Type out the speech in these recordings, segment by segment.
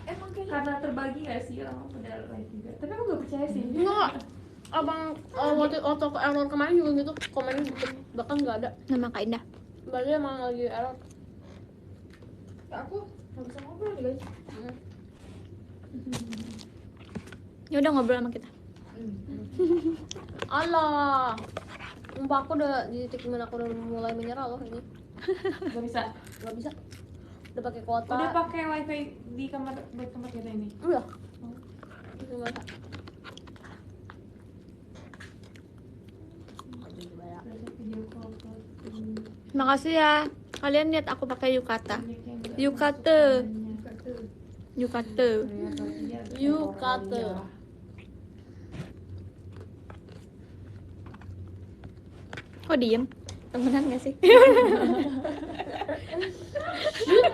Emang kayaknya karena terbagi nggak sih orang pada like juga, tapi aku nggak percaya sih. Enggak, abang waktu ke error kemarin juga gitu, komennya dikit, bahkan nggak ada. Nama Kak Indah. Berarti emang lagi error. aku nggak bisa ngobrol nih guys. Ya udah ngobrol sama kita. Alah, sumpah aku udah di titik dimana aku udah mulai menyerah loh ini. Nggak bisa. Nggak bisa. Udah pakai kuota. Udah pakai wifi di kamar buat tempat kita ini. Udah. Itu nggak bisa. Video call. Makasih ya. Kalian lihat aku pakai yukata. Yukata. Yukata. Yukata. Kok diem? Temenan gak sih?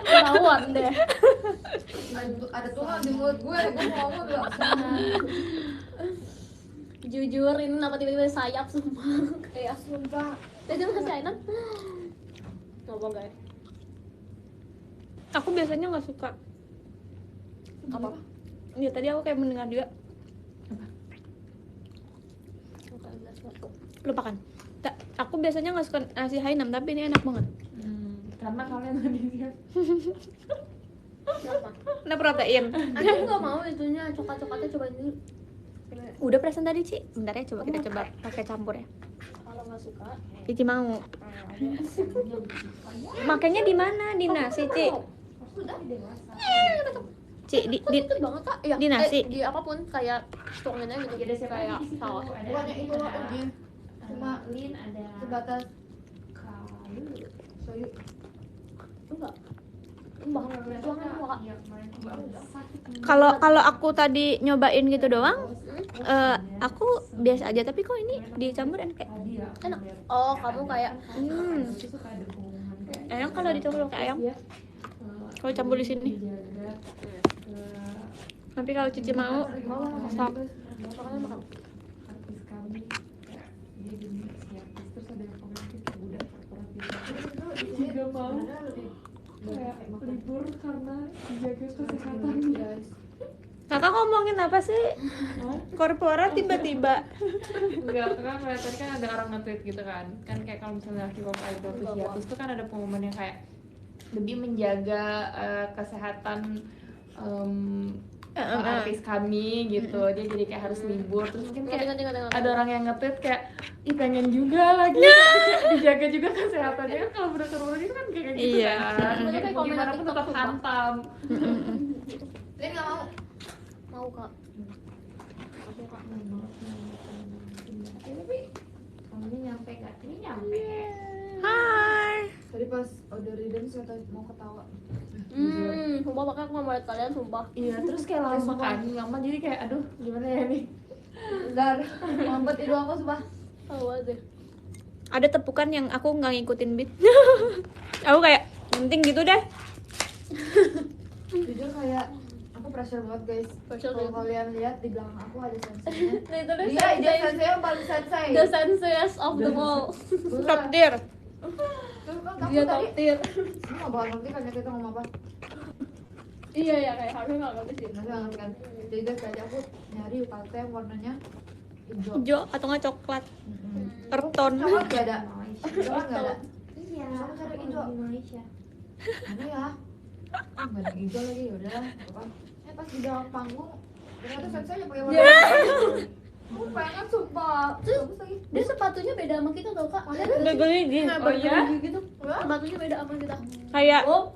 Ketahuan deh. Ada tulang di mulut gue mau ngomong nggak Jujur ini kenapa tiba-tiba sayap sumpah. kayak sumpah. Tadi masih Ainan. Ngapa guys? Aku biasanya nggak suka. Apa? Ya tadi aku kayak mendengar juga. Lupakan. Aku biasanya nggak suka nasi Hainam, tapi ini enak banget. Karena kalian tadi dia. Kenapa? Nah protein. Aku nggak mau itunya coklat-coklatnya, cobain dulu. Udah perasaan tadi Ci. Bentar ya, coba kita coba pakai campur ya. Kalau nggak suka, Cici mau. Makanya di mana? Di nasi Ci. Ci di itu banget kak. Ya, di nasi. di apapun kayak tuangin aja gitu. Ada siapa Kayak lagi di situ? saus. Bukannya itu aja. Cuma Lin ada sebatas Kalu. soyu. Enggak. Tuangin semua kak. Iya, kemarin aku sakit. Kalau aku tadi nyobain gitu doang, aku biasa aja. Tapi kok ini dicampur enak kayak. Enak. Oh, kamu kayak Suka ada pengumuman kayak Enak kalau dicampur pakai ayam. Kalau campur di sini. Tapi kalau Cici mau, sok. makannya makan. artis kami kayak dia demi siap terus ada yang komen kayak udah korporatif juga mau kayak libur karena dijaga kesehatan guys. Kakak ngomongin apa sih? Korporat tiba-tiba. Enggak, kan tadi kan ada orang nge-tweet gitu kan kayak kalau misalnya K-pop idol tuh hiatus tuh kan ada pengumuman yang kayak lebih menjaga kesehatan artis kami gitu, dia jadi kayak harus libur terus mungkin kayak Tengok. ada orang yang nge-tweet kayak ih pengen juga lagi dijaga juga kesehatannya kan kalau udah keluar gitu kan kayak gitu Iya. kan Maksudnya kayak komen gimana pun TikTok tetap sumpah. hantam. Lin nggak mau. Mau kak. Aku kak tapi kamunya nyampe gak? Ini nyampe. Hai. Tadi pas order Riden saya mau ketawa. Sumpah makanya aku nggak mau lihat kalian sumpah. Iya terus kayak lama kan lama jadi kayak aduh gimana ya nih. Bentar, mampet hidung aku sumpah. Tahu aja. Ada tepukan yang aku nggak ngikutin beat. Aku kayak penting gitu deh. Jujur kayak aku pressure banget guys. Pressure Kalau banget. kalian lihat di belakang aku ada sensei. Nah itu deh Dia ide sensei yang paling sensei. the senses of the mall. Top tier. Terus kan aku Dia tadi top tier. ini nggak bakal ngerti kan ya kita ngomong apa. Iya ya kayak harusnya nggak ngerti sih. Nanti nggak ngerti kan. Jadi guys tadi aku nyari UKT yang warnanya hijau. Hijau atau nggak coklat? Earthton. Coklat nggak ada. Coklat nggak ada. Iya. Aku cari hijau. Di Malaysia. Mana ya? Nggak ada hijau lagi udah. Apa? Pas di dalam panggung ternyata sensei yang pakai warna. Aku pengen sumpah. Bagus lagi. Dia sepatunya beda sama kita tau kak. Udah gini. Oh iya? Gitu. Sepatunya beda sama kita. Kayak Oh,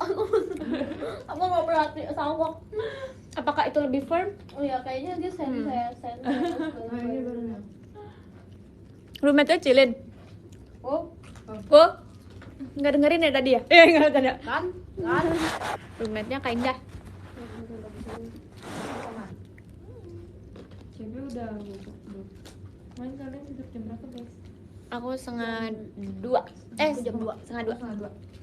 aku nggak berarti sawak. apakah itu lebih firm? Oh ya kayaknya dia sense. Nah, ini baru. Roommate-nya Cilin. Oh, Oh, nggak dengerin ya tadi ya? Nggak ada. kan? Roommate-nya Kak Indah. Jadi udah main kalian tidur jam berapa guys? Aku setengah 2. Jam 2. Setengah 2.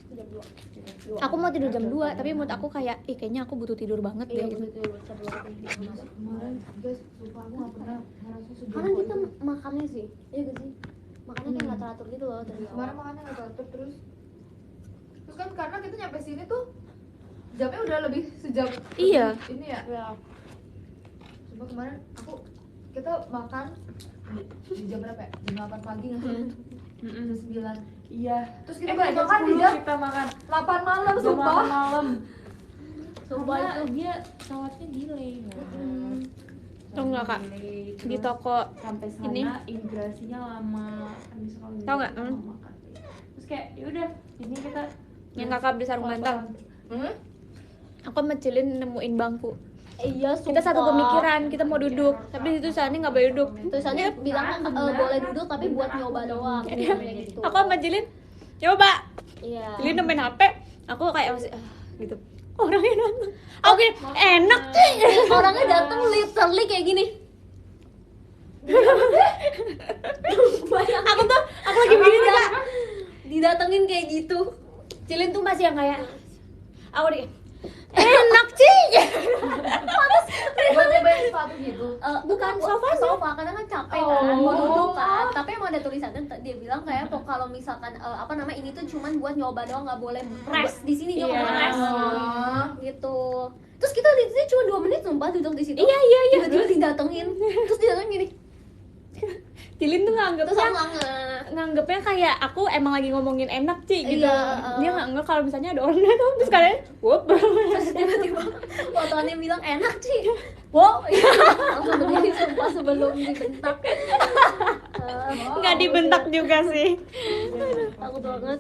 Jam 2. Aku mau tidur jam 2, tapi menurut aku kayak kayaknya aku butuh tidur banget Iya deh. betul. Kemarin guys, sumpah aku nggak pernah ngerasa sedih. Karena kita makannya sih, iya gak sih? Makannya kayak nggak teratur gitu loh dari Kemarin awal. makannya nggak teratur terus kan karena kita nyampe sini tuh jamnya udah lebih sejam. Iya. Ini ya. Cuma kemarin kita makan di jam berapa ya? Jam 8 pagi nggak sih? Jam 9. Iya. Terus kita Enggak, jam makan di 10 jam kita makan. 8 malam, Jam sumpah. 8 malam. Sumpah Karena itu. dia pesawatnya delay. Tau nggak, Kak? Di toko sampai sana ini. imigrasinya lama kan bisa kalau Tau nggak? lama kan. Terus kayak yaudah ini kita yang kakak beli sarung bantal. Aku sama Cilin nemuin bangku. Iya, Kita satu pemikiran, kita mau duduk, tapi di situ sana nggak boleh duduk. Tulisannya bilang boleh duduk tapi buat nyoba doang. Kayak gitu. Aku sama Cilin, coba. Iya. Cilin nemuin HP, aku kayak masih gitu. Orangnya nonton. Aku gini, enak sih. Orangnya datang literally kayak gini. Aku lagi begini Kak. Didatengin kayak gitu. Cilin tuh masih yang kayak, aku nih, enak sih. Buat nyobain sepatu gitu. Bukan sofa karena kan capek kan mau duduk kan, tapi emang ada tulisannya dia bilang kayak kalau misalkan apa namanya ini tuh cuman buat nyoba doang, nggak boleh rest di sini, nggak boleh rest gitu. Terus kita di sini cuma 2 menit sumpah duduk di situ. Iya. Tiba-tiba didatengin, terus didatengin gini. Cilin tuh Terus nganggepnya, aku nganggepnya kayak aku emang lagi ngomongin enak sih gitu. Iya, Dia nggak kalau misalnya ada orang datang terus kalian, whoop. terus tiba-tiba fotonya bilang enak sih. Wow, langsung berdiri sumpah sebelum dibentak. Nggak dibentak juga sih. Takut banget.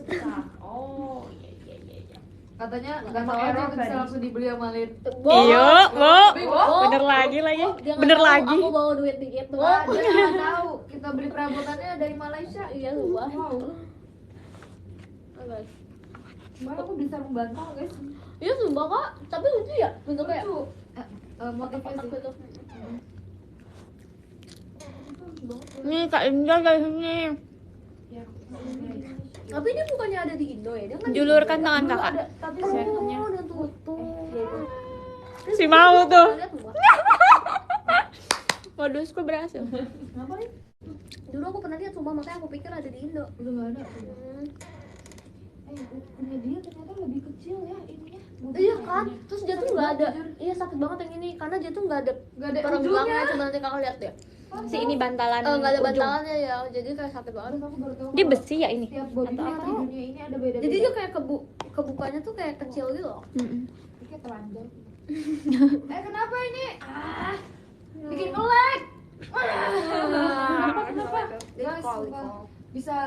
Oh iya. Katanya nggak tahu aja itu bisa langsung dibeli sama Lin. Iyo, bu, Wow. bener lagi. Dia nggak Bener tahu lagi. Aku bawa duit dikit tuh. Wah, dia nggak tahu kita beli perabotannya dari Malaysia. Iya sumpah. Wow. Guys. Kemarin aku beli sarung bantal guys. Iya sumpah kak, tapi lucu ya bentuknya. Lucu. Motifnya Kotak-kotak sih. gitu. Nih Kak Indah dari sini. Tapi ini bukannya ada di Indo ya? Dia kan Julurkan di Indo. tangan Dulu kakak. ada, tapi Oh, saya udah tutup. Si mau tuh. Lihat, sumpah. Modusku berhasil. kenapa nih? Dulu aku pernah lihat sumpah, makanya aku pikir ada di Indo. Udah nggak ada. Hmm. Punya dia ternyata lebih kecil ya ininya. Iya kan? Terus dia tuh nggak ada. Iya sakit banget yang ini karena dia tuh nggak ada Nggak ada perenggangannya. ujungnya. Coba nanti kakak lihat deh. Si ini bantalan. Nggak ada ujung. bantalannya ya, jadi kayak sakit banget. Aduh, aku baru tahu Dia kalau besi ya ini. Setiap body Atau part apa? di dunia ini ada beda-beda. Jadi dia kayak kebukanya tuh kayak kecil gitu loh. kayak telanjang. Kenapa ini? Bikin nge-lag. Kenapa? Guys, sumpah. Bisa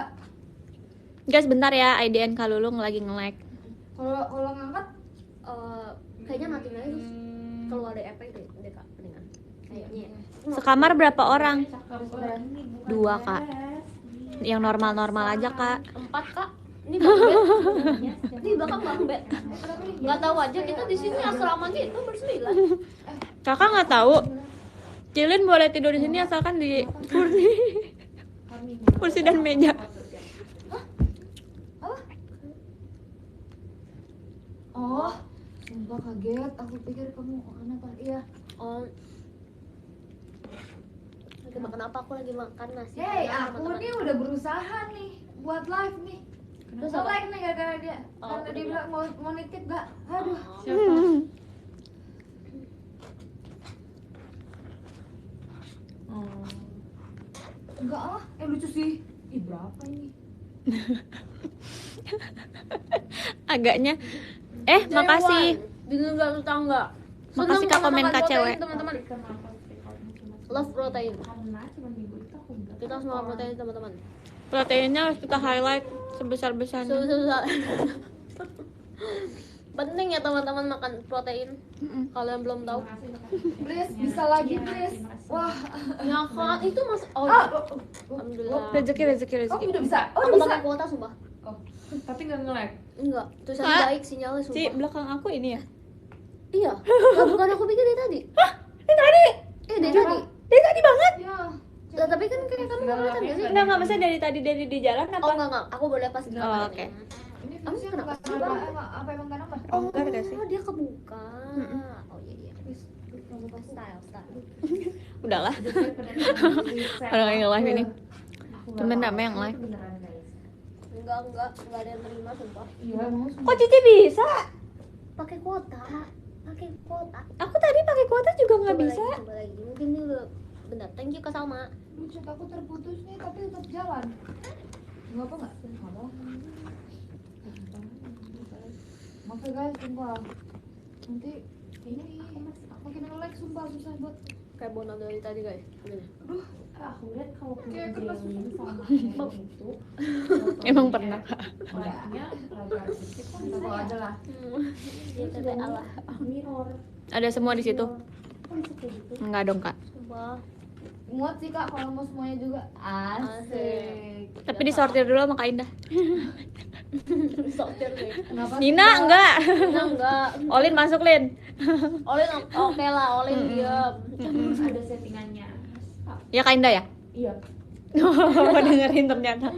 Guys, bentar ya, IDN Kalulung lagi nge-lag. kalau ngangkat Kayaknya mati aja terus keluar dari efek deh kak, mendingan. Kayaknya. Sekamar berapa orang? Berani, bukan 2 Kak. beres. Yang normal-normal aja Kak. 4 kak. Ini bang bed. Ini belakang bang bed. Nggak tahu aja kita di sini asrama gitu bersembilan. Kakak nggak tahu. Cilin boleh tidur di sini asalkan di kursi dan meja. oh, sumpah kaget. Aku pikir kamu kenapa? Iya. Oh. Kenapa aku lagi makan nasi? Hey, padang, aku teman-teman. nih udah berusaha nih buat live nih. Terus Terus apa? like nih gara-gara dia. Oh, Karena dia udah. bilang mau nitip gak? Aduh. Siapa? Oh. Enggak lah. Lucu sih. Ih, berapa ini? Agaknya. Makasih. Di negara tetangga. Makasih, Seneng Kak, sama komen makan Kak protein, cewek. Teman-teman. Kenapa stikernya cuma Love protein. karena cuma minggu itu aku nggak Kita harus makan protein teman-teman. Proteinnya harus kita highlight sebesar-besarnya. Susah. Penting ya teman-teman makan protein. Kalian belum tahu. Please, bisa lagi please. Wah. Ya kan itu mas. Oh, alhamdulillah. Rezeki. Oh, udah bisa. Oh, Aku udah bisa. pakai kuota sumpah. tapi nggak nge-lag. Enggak, tulisan Kak, baik sinyalnya Si sumpah. belakang aku ini ya. Iya. Lah bukan aku pikir dari tadi. Ini tadi. Dari tadi. Dari tadi banget. Ya. Lah, tapi kan kayak kamu kelihatan gak sih? Enggak maksudnya dari tadi di jalan apa? Oh enggak. Aku boleh pas di Oh, oke. Ini Kamu fungsinya kenapa bukan sih, apa, Bang? apa emang kan apa? Oh, enggak gak sih? Dia kebuka. Oh iya. Kamu pas style. Udahlah. Orang Orang yang live ini. Temen namanya yang live. Beneran guys. Enggak ada yang terima sumpah. Iya, mau Kok Cici bisa? pakai kuota. Aku tadi pakai kuota juga nggak Coba bisa. lagi, coba lagi. Mungkin dulu. Bentar, thank you Kak Salma. Chat aku terputus nih tapi tetap jalan. Enggak apa enggak? Apa? Maaf ya guys, sumpah. Nanti ini makin nge-lag sumpah susah buat. Kayak bonal dari tadi guys. Aku lihat kalau Kayak punya kena Jelly sumpah. sama Hair itu Emang pernah. like-nya rada dikit kan Kalau ada lah. Dia kata Allah. mirror. Ada semua di situ. Oh, bisa kayak gitu. Enggak dong kak. Sumpah. Muat sih kak kalau mau semuanya juga. Asik. Tapi disortir dulu sama Kak Indah. Sortir deh. Kenapa? Nina enggak. Enggak. Olin masuk Lin. Olin oke lah, Olin diam. Ada settingannya. Ya Kak Indah ya. Iya. Oh, dengerin ternyata.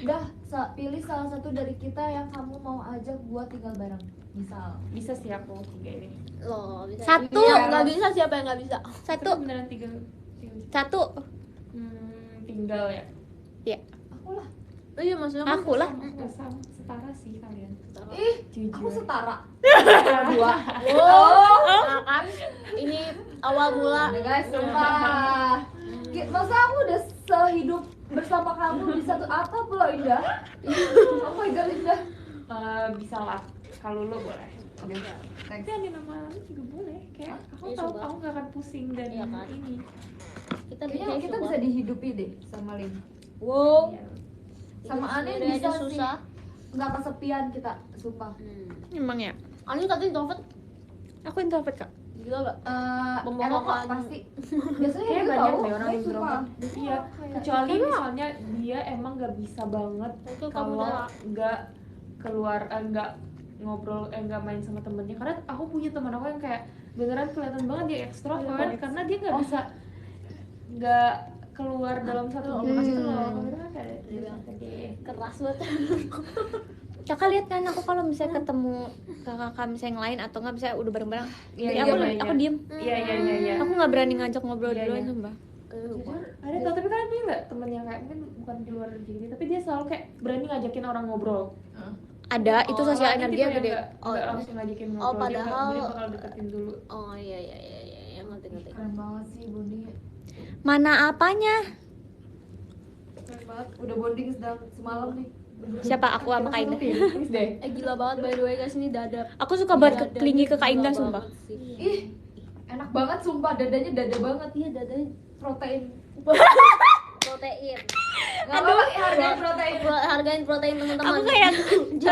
Udah, pilih salah satu dari kita yang kamu mau ajak buat tinggal bareng. Misal. Bisa sih aku 3 ini. Loh, bisa. Satu. Yang enggak bisa siapa yang enggak bisa? Satu. Tapi beneran 3 bisa. Satu. Tinggal ya. Ya. Aku lah. Oh iya maksudnya kan Aku lah. Sama setara sih kalian. Ih, Jujur. aku setara. Dua. Oh, nah kan ini awal mula. Udah guys, sumpah. Masa aku udah sehidup bersama kamu di satu atap loh Indah. Oh my god Indah. Bisa lah. Kalau lo boleh. Thanks. Tapi ada nama lain juga boleh. Kayak aku Iya, tahu coba. aku gak akan pusing dan Iya kan? ini. Kayaknya kita bisa dihidupi deh sama Lin. Wow. Iya. Sama Ani Sendiri bisa aja sih. susah. Nggak kesepian kita, sumpah. Emang ya. Ani katanya introvert. Aku introvert kak. Gila gak? Enak kok Pembohongan. pasti. Biasanya Kayak gitu banyak tau. deh orang yang Sumpah. introvert. Iya. Kecuali misalnya dia emang gak bisa banget Itu kamu kalau udah nggak keluar, nggak ngobrol, nggak main sama temennya. Karena aku punya teman aku yang kayak beneran kelihatan banget dia ekstrovert karena dia nggak bisa nggak keluar dalam satu lokasi itu loh. Kamu itu kan kayak deh. keras banget. Kakak lihat kan aku kalau misalnya ketemu kakak misalnya yang lain atau nggak misalnya udah bareng-bareng, Iya, jadi iya, aku iya. aku diem. Iya iya iya iya. Aku nggak berani ngajak ngobrol Iya, duluan iya. sumpah. Ada tau, tapi kan dia nggak temen yang kayak mungkin bukan di luar jadi, tapi dia selalu kayak berani ngajakin orang ngobrol. Ada itu sosial Orangnya energi tipe yang gede. yang nggak langsung ngajakin ngobrol, padahal- dia bakal deketin dulu. Oh iya iya ngerti. Keren banget sih Bondi. Mana apanya? Keren banget. Udah bonding sedang semalam nih. Siapa aku sama Kak Indah? Please deh. Gila banget by the way guys, ini dadap. Aku suka banget Dadanya kelingi ke Kak gila Indah banget sumpah. sih. Ih, enak banget sumpah, dadanya dada banget. Iya dadanya Protein. protein. Nggak apa-apa, hargain protein. Hargain protein teman-teman. Aku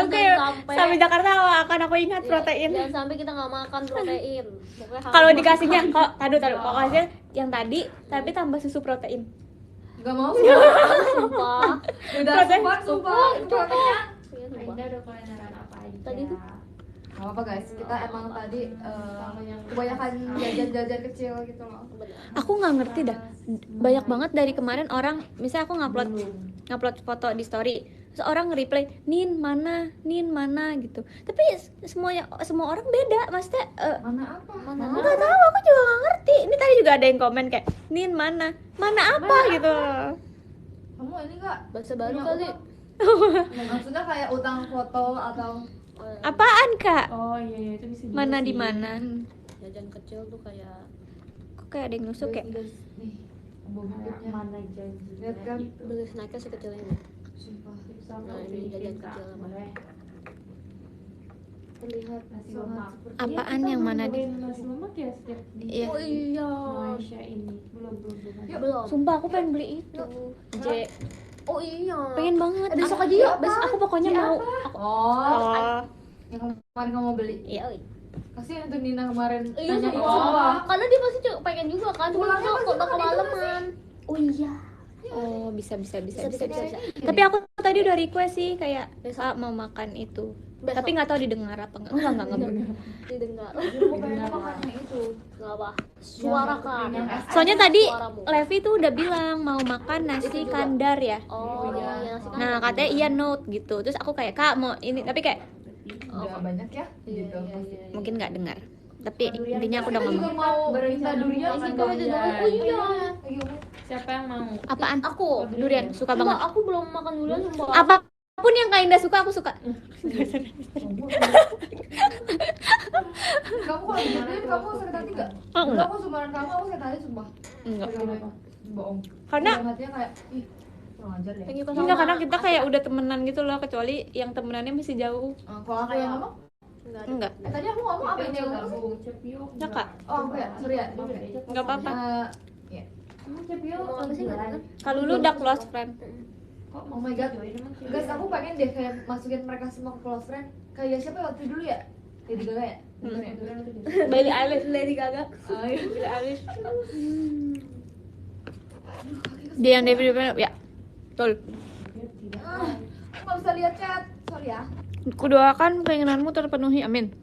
kayak sampai Jakarta akan aku ingat Iya, protein. Jangan sampai kita nggak makan protein. Pokoknya harus Kalau makan. dikasihnya, kok kalau kasihnya yang tadi tapi tambah susu protein. Nggak mau. Sumpah. Udah Protein. sumpah. Itu proteinnya. Iya, sumpah. Anda udah kulineran apa aja? Tadi tuh. Gak apa-apa guys, kita emang tadi kebanyakan jajan-jajan kecil gitu loh. Aku nggak ngerti dah. Banyak banget dari kemarin orang, misalnya aku ngupload foto di story, terus orang nge-reply, Nin mana gitu. Tapi semua orang beda, maksudnya Mana apa? nggak tahu, aku juga nggak ngerti. Ini tadi juga ada yang komen kayak, Nin mana apa gitu. Kamu ini nggak? Bahasa baru punya kali. utang? Maksudnya kayak utang foto atau Apaan kak? Oh iya itu bisa juga Mana sih. di mana? Jajan kecil tuh kayak Kok kayak ada yang nusuk ya? nih, ambil Kayak bukitnya. mana janji? Lihat kan? beli snacknya sekecil ini. Sumpah, Nah, ini jajan kecil apa? boleh. terlihat Nasi sangat lemak. seperti Apaan yang mana di? Nasi lemak ya setiap di Iya. Oh iya. Malaysia ini belum. Yuk. Belum. Sumpah aku pengen beli itu. J. Oh iya. Pengen banget. Besok aja yuk. Besok aku pokoknya mau. Oh, yang kemarin kamu beli. Iya. Kasihan tuh Nina kemarin Iya nanya sumpah. sumpah. Karena dia pasti pengen juga kan. Cuma Pulangnya kok pasti udah makan itu kemalaman. Oh iya. Oh, bisa. Bisa. Tapi aku tadi udah request sih kayak Besok. "Ah, mau makan itu. Besok. Tapi nggak tahu didengar apa enggak. Enggak. Didengar. Aku pengen makan yang itu. Enggak apa. Suarakan. Yang es. Soalnya tadi Suaramu. Levi tuh udah bilang mau makan nasi kandar ya. Oh iya. Nasi Nah, katanya iya note gitu. Terus aku kayak, "Kak, mau ini." Tapi kayak Udah banyak ya? Iya, Gitu. iya. mungkin nggak dengar. Tapi intinya aku udah Kita juga ngomong. mau minta durian Nasi kan kandar. Oh iya. Lagi ngomong. Siapa yang mau? Apaan? Aku. Durian, suka Sumpah, banget. aku belum makan durian sumpah. Apa Apapun yang Kak Indah suka aku suka. Kamu kalau digituin kamu sakit hati nggak? Oh, enggak. Kamu sumberan kamu aku sakit hati sumpah. Enggak. Bohong. Karena Dalam hatinya kayak ih kurang ajar ya. enggak, karena kita kayak udah temenan gitu loh, kecuali yang temenannya masih jauh. Kalau aku yang ngomong, Enggak. tadi aku ngomong apa yang dia ngomong? Ya Kak, Oh aku ya, sorry ya. Maaf ya. enggak apa-apa. Ya. Ngomong apa sih nggak kan? Kalau lu udah close friend. Oh my god, guys aku pengen deh kayak masukin mereka semua ke close friend. Kayak siapa waktu dulu ya? Lady Gaga ya? Bukan ya? Billie Eilish. Lady Gaga. Oh, iya. Billie Eilish. Dia yang David ya. Betul. Aku nggak bisa lihat chat, sorry ya. Kudoakan keinginanmu terpenuhi. Amin.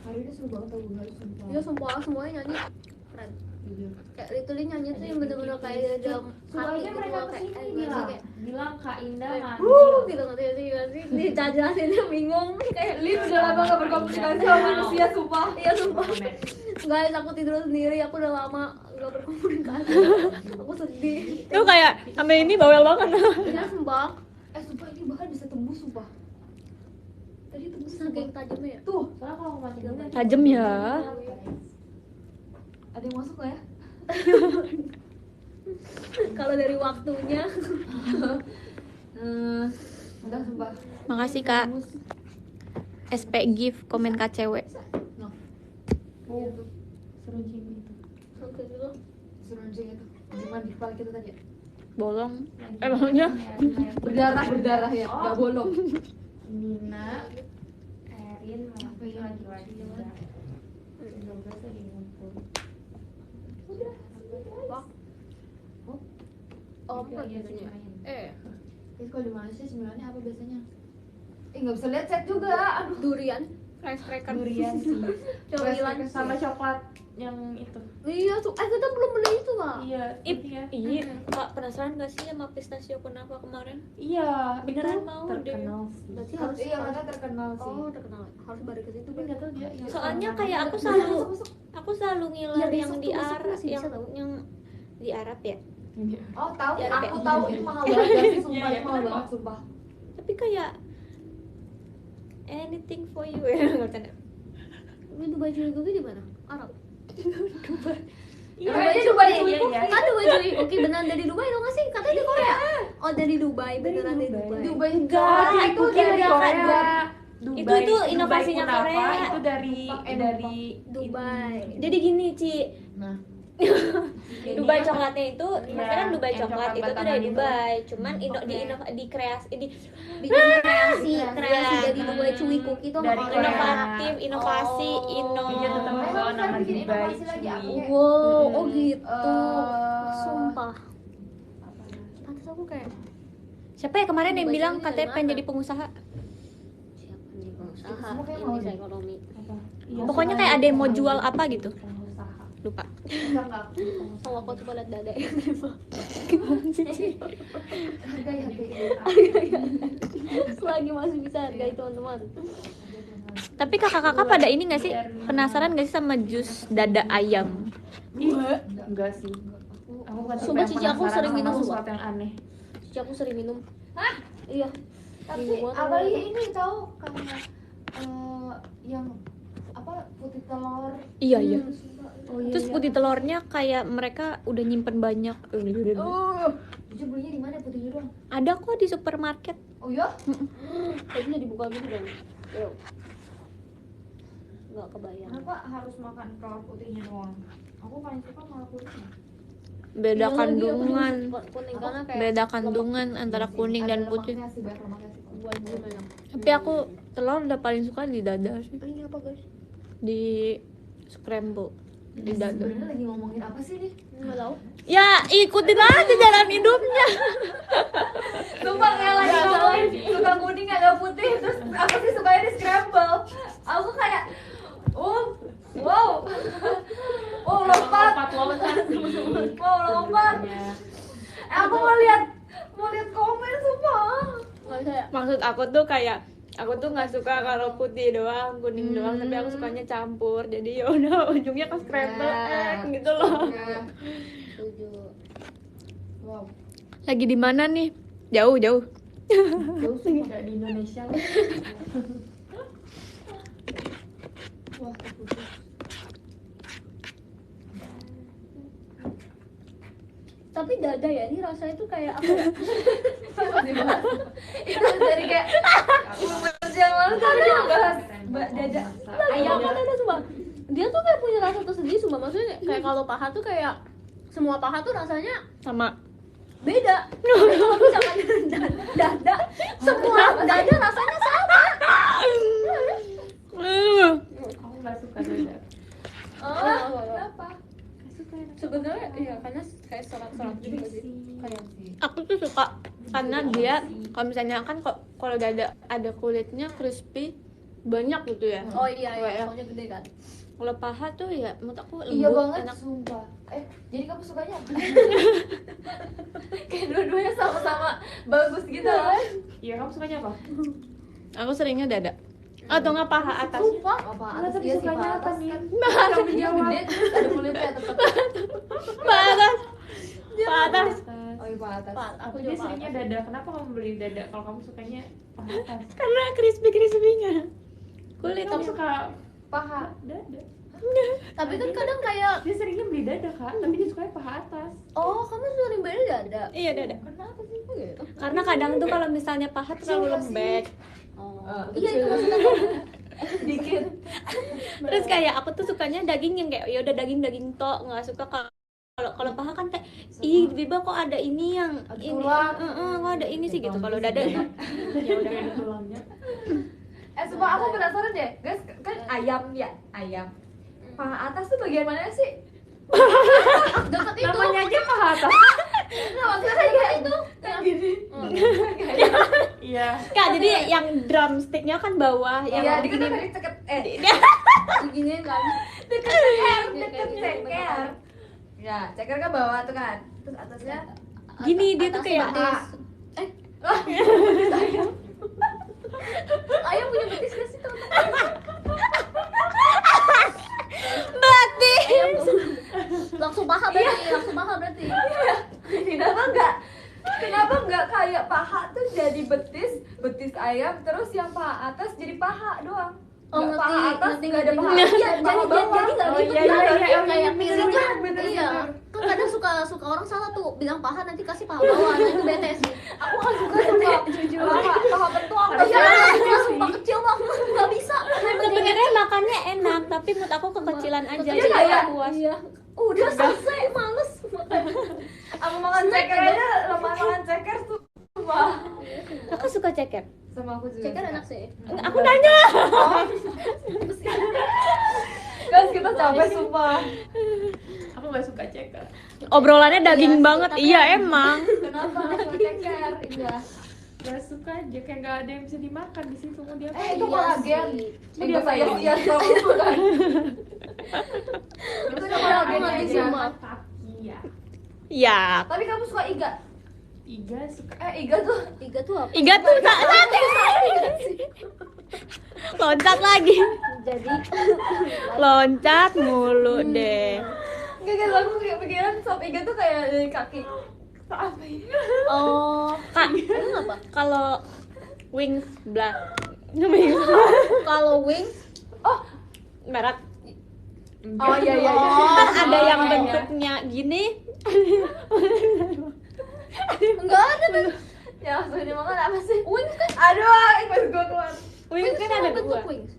Hari ini seru banget tau gue harus sumpah. Iya sumpah semuanya nyanyi keren. Kayak literally nyanyi tuh yang bener-bener kayak dalam hati Soalnya gitu mereka loh, kayak kesini gimana sih, bilang, kayak bilang Kak Indah gitu manggil. ngerti sih dijelasinnya bingung kayak Lin udah lama gak berkomunikasi sama manusia sumpah. iya sumpah guys aku tidur sendiri aku udah lama gak berkomunikasi aku sedih Lu kayak sampai ini bawel banget. iya sumpah Sumpah ini bahkan bisa tembus sumpah. Tadi tembus saking tajamnya ya Tuh, Soalnya kalau aku matiin nanti Tajem ya. ada yang masuk gak ya? kalau dari waktunya Udah sumpah. Makasih Kak. SP gift komen KCW. seru Jimmy itu. sampai dulu Suruh anjing itu. Gimana di kepala kita tadi ya? Bolong. Maksudnya Berdarah ya, gak bolong. Nina, Erin, Apa ya? lagi-lagi juga. 12 lagi ngumpul. om Iya, kan iya, biasanya main. Terus kalau di Malaysia sembilannya apa biasanya? Gak bisa lihat chat juga. Aduh. durian rice cracker. Durian sih. cemilan Sama coklat yang itu. iya kita belum beli itu Kak Iya, Iya. Kak penasaran gak sih sama pistachio kenapa kemarin? Iya, Beneran itu mau terkenal sih. berarti harus Iya, karena terkenal sih. oh terkenal harus balik ke situ Tapi nggak tahu dia. yang Soalnya terkenal. kayak aku selalu ngiler Iya, yang besok di tuh, besok Arab, masih bisa tahu. yang di Arab ya. Iya. Oh tahu, Ya, aku kayak- tahu itu mahal banget sih, sumpah Iya, iya, itu mahal bener banget kok. sumpah. Tapi kayak anything for you ya nggak bercanda. itu baju itu di mana Arab Iya, Namanya dia Dubai Dubai, Cuy. iya. kan Dubai cuy oke beneran dari Dubai dong nggak sih katanya di Korea oh dari Dubai beneran dari Dubai Dubai Enggak, itu itu dari Korea. Itu Dubai inovasinya Kunafa, Korea. Itu dari Dubai Jadi gini Ci, Nah, Dubai coklatnya itu, Iya, maksudnya kan Dubai yang coklat coklat itu tuh batangan dari itu. Dubai, cuman Oke. di kreasi di bikin kreasi Kreasi. jadi Dubai cuy cookie tuh Dari sama Korea. inovatif, inovasi, Oh. Iya, tetap membawa Emang nama sekarang bikin Dubai inovasi lagi, aku cuy. kayak- wow oh Hmm. gitu Eh, sumpah pantas aku kayak siapa ya kemarin yang Dubai bilang ini katanya dari pengen mana? jadi pengusaha. siapa nih pengusaha Semua kayak ini mau bisa deh. ekonomi Apa? Iya, Pokoknya soalnya kayak ada yang mau itu jual pengusaha. apa gitu. Pengusaha. Lupa. enggak. oh aku coba lihat dada Hargai. selagi masih bisa hargai teman-teman Tapi kakak-kakak pada ini nggak sih penasaran nggak sih sama jus dada ayam? Enggak sih. Aku bukan tipe Sumpah, yang cici aku penasaran sering sama minum, sesuatu yang aneh. Cici aku sering minum Hah? iya Tapi Minggu banget apalagi aku. ini tahu kayak yang apa putih telur. Iya iya. Sumpah. oh iya Terus putih telurnya kayak mereka udah nyimpen banyak. Jujur belinya di mana putihnya doang? Ada kok di supermarket. Oh ya? tapi udah dibuka gitu dong Yo. nggak kebayang Kenapa harus makan telur putihnya doang? Aku paling suka malah putihnya. Beda Iya lagi, aku kandungan. juga suka kuning karena kayak Beda kandungan antara kuning dan Ada putih. lemaknya sih, banyak lemaknya sih. buat gimana Tapi aku telur udah paling suka di dada sih. ini apa guys Di scramble di dada. Sebenarnya lagi ngomongin apa sih nih? nggak tahu Ya ikutin aja jalan hidupnya. Sumpah kayak lagi ngomongin suka kuning agak putih, terus aku sih sukanya di scramble. Aku kayak wow lompat sih. Wow, lompat. Aku mau lihat komen sumpah. nggak bisa ya Maksud aku tuh kayak aku tuh nggak suka kalau putih doang, kuning doang, tapi aku sukanya campur. Jadi ya udah ujungnya ke scramble egg gitu loh. setuju Wow. Lagi di mana nih? Jauh. Jauh sih. Kayak di Indonesia lah. Wah, keputus. Tapi dada ya, ini rasanya tuh kayak apa ya? Itu dari kayak yang lalu tuh dia bahas dada Ayam kan ada sumpah. Dia tuh kayak punya rasa tersendiri sumpah. Maksudnya kayak kalau paha tuh kayak semua paha tuh rasanya Sama. beda. Tapi kalau misalkan dada, semua dada rasanya sama. Aku nggak suka dada. kenapa? Sebenarnya iya karena kayak serat-serat gitu sih. Kayak Aku tuh suka karena dia kalau misalnya kan kalau dada ada kulitnya crispy banyak gitu ya. oh iya Kayak iya, soalnya gede kan. kalau paha tuh ya menurut aku lembut, Iya banget, enak. sumpah. Jadi kamu sukanya apa? Kayak dua-duanya sama-sama bagus gitu kan? Iya, kamu sukanya apa? Aku seringnya dada atau nggak paha atas. Sumpah. Apa Nggak, atas tapi dia sih sukanya paha apa atas nih? kan? Kamu Dia jawab. gede terus ada kulitnya tetap. Paha atas. Paha atas. Oh iya paha atas. Aku Dia juga seringnya dada. Kenapa kamu beli dada kalau kamu sukanya paha atas? Karena crispy-crispy-nya. Kulit Kamu suka Paha. dada? Tapi kan kadang kayak Dia seringnya beli dada kak, tapi dia sukanya paha atas. oh kamu sering beli dada. Iya dada. Kenapa sih kok gitu? Karena kadang tuh kalau misalnya paha terlalu lembek. Oh. Iya itu maksudnya Dikit. Terus kayak aku tuh sukanya daging yang kayak ya udah daging tok, nggak suka kalau paha kan kayak ih tiba kok ada ini yang Ada ini tulang. kok ada ini sih gitu. Kalau dada enggak. Ya udah ada tulangnya. Sumpah aku penasaran deh, guys, kan ayam ya, ayam. Paha atas tuh bagian mana sih? dekat itu. Namanya aja paha atas. Nah, maksudnya kayak itu. Kayak gini. Iya. Kak, jadi yang drumsticknya kan bawah, yang Iya, dikit begini. dari deket Gini kan. deket ceker, Iya, deket kayak gini, ceker. Ya, ceker kan bawah tuh kan. Terus atasnya Gini, dia tuh Atas kayak betis. Ayam punya betis gak sih teman-teman? Bati. Ayam langsung paha berarti, langsung paha berarti. Kenapa enggak kayak paha tuh jadi betis, betis ayam, terus yang paha atas jadi paha doang. Oh, Nggak paha ngerti, atas ngerti, enggak ada ngerti. paha. Iya, Iya, jadi paha bawah. nggak Oh, gitu iya, kan? iya, iya, Kayak iya, pilihnya, bener, iya. Kan kadang suka orang salah tuh bilang paha nanti kasih paha bawah, nah itu bete sih. Aku nggak suka tuh jujur. Paha bentuang. Iya, Iya, sumpah kecil banget, nggak bisa. Sebenarnya makannya enak, tapi menurut aku kekecilan aja. Iya, Jadi kayak- nggak puas. Iya. Udah selesai, males makan. Aku makan ceker aja, makan ceker tuh. Wah. Aku suka ceker. Sama aku juga. Ceker suka. enak sih. Aku nanya. Guys, kita capek sumpah. Aku nggak suka ceker. Obrolannya daging Iya, banget. tapi- Iya emang. Kenapa suka ceker? Iya. Gak suka aja, kayak gak ada yang bisa dimakan di situ mau dia. Itu Iya kolagen. sih. Itu saya iya itu kan. Itu udah Aku kolagen ngerti aja. semua. Kaki ya. Ya. Tapi kamu suka iga? Iga suka. Iga tuh. Tiga tuh apa? Iga tuh sate. Loncat lagi. Jadi Loncat mulu deh. Enggak guys, aku kayak pikiran sop iga tuh kayak dari kaki. Apa ini? oh, Kak, itu apa? kalau wings black namanya Kalau wings Oh, merek oh iya iya. kan ada yang iya. bentuknya gini. enggak ada kan? Ya, langsung dimakan apa sih? Wings kan? Aduh, pas gua keluar. Wings kan ada bentuk dua. wings.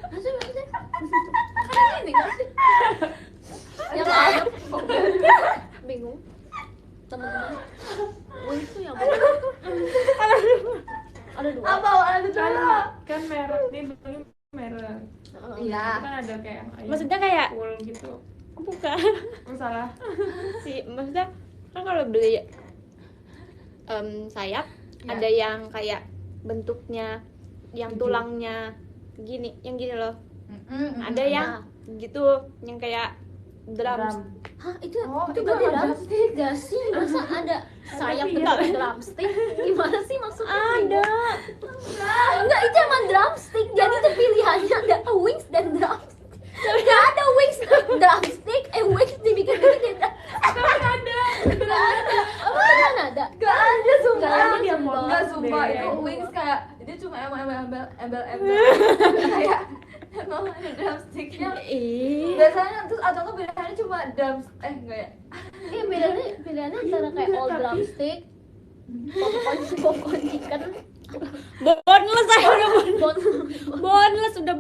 Maksudnya kan ini kan sih? Yang ayam. Bingung. Teman-teman. Wings tuh yang mana? Ada dua. Apa? Ada dua. Kan merek nih, bilangnya merek. Iya. Itu kan ada kayak ayam Maksudnya kayak full gitu. bukan Salah. sih, maksudnya kan kalau beli sayap Ya. ada yang kayak bentuknya yang tulangnya gini, yang gini loh. Ada yang gitu, yang kayak drum. Hah, itu Oh, itu itu berarti apa? drumstick gak sih? Masa ada sayap bentuk drumstick? Gimana sih maksudnya? Ada. Enggak, itu emang drumstick. Jadi itu pilihannya ada wings dan drumstick. Gak ada wings drumstick, wings dibikin-bikin. Gak ada. Gak ada. Apa kan ada? Gak ada sumpah. Gak ada. embel-embel kayak emang ada drumsticknya Ih. biasanya, terus atau nggak bedanya cuma enggak ya, Iya bedanya antara kayak all drumstick, popcorn chicken, Boneless saya udah boneless. boneless udah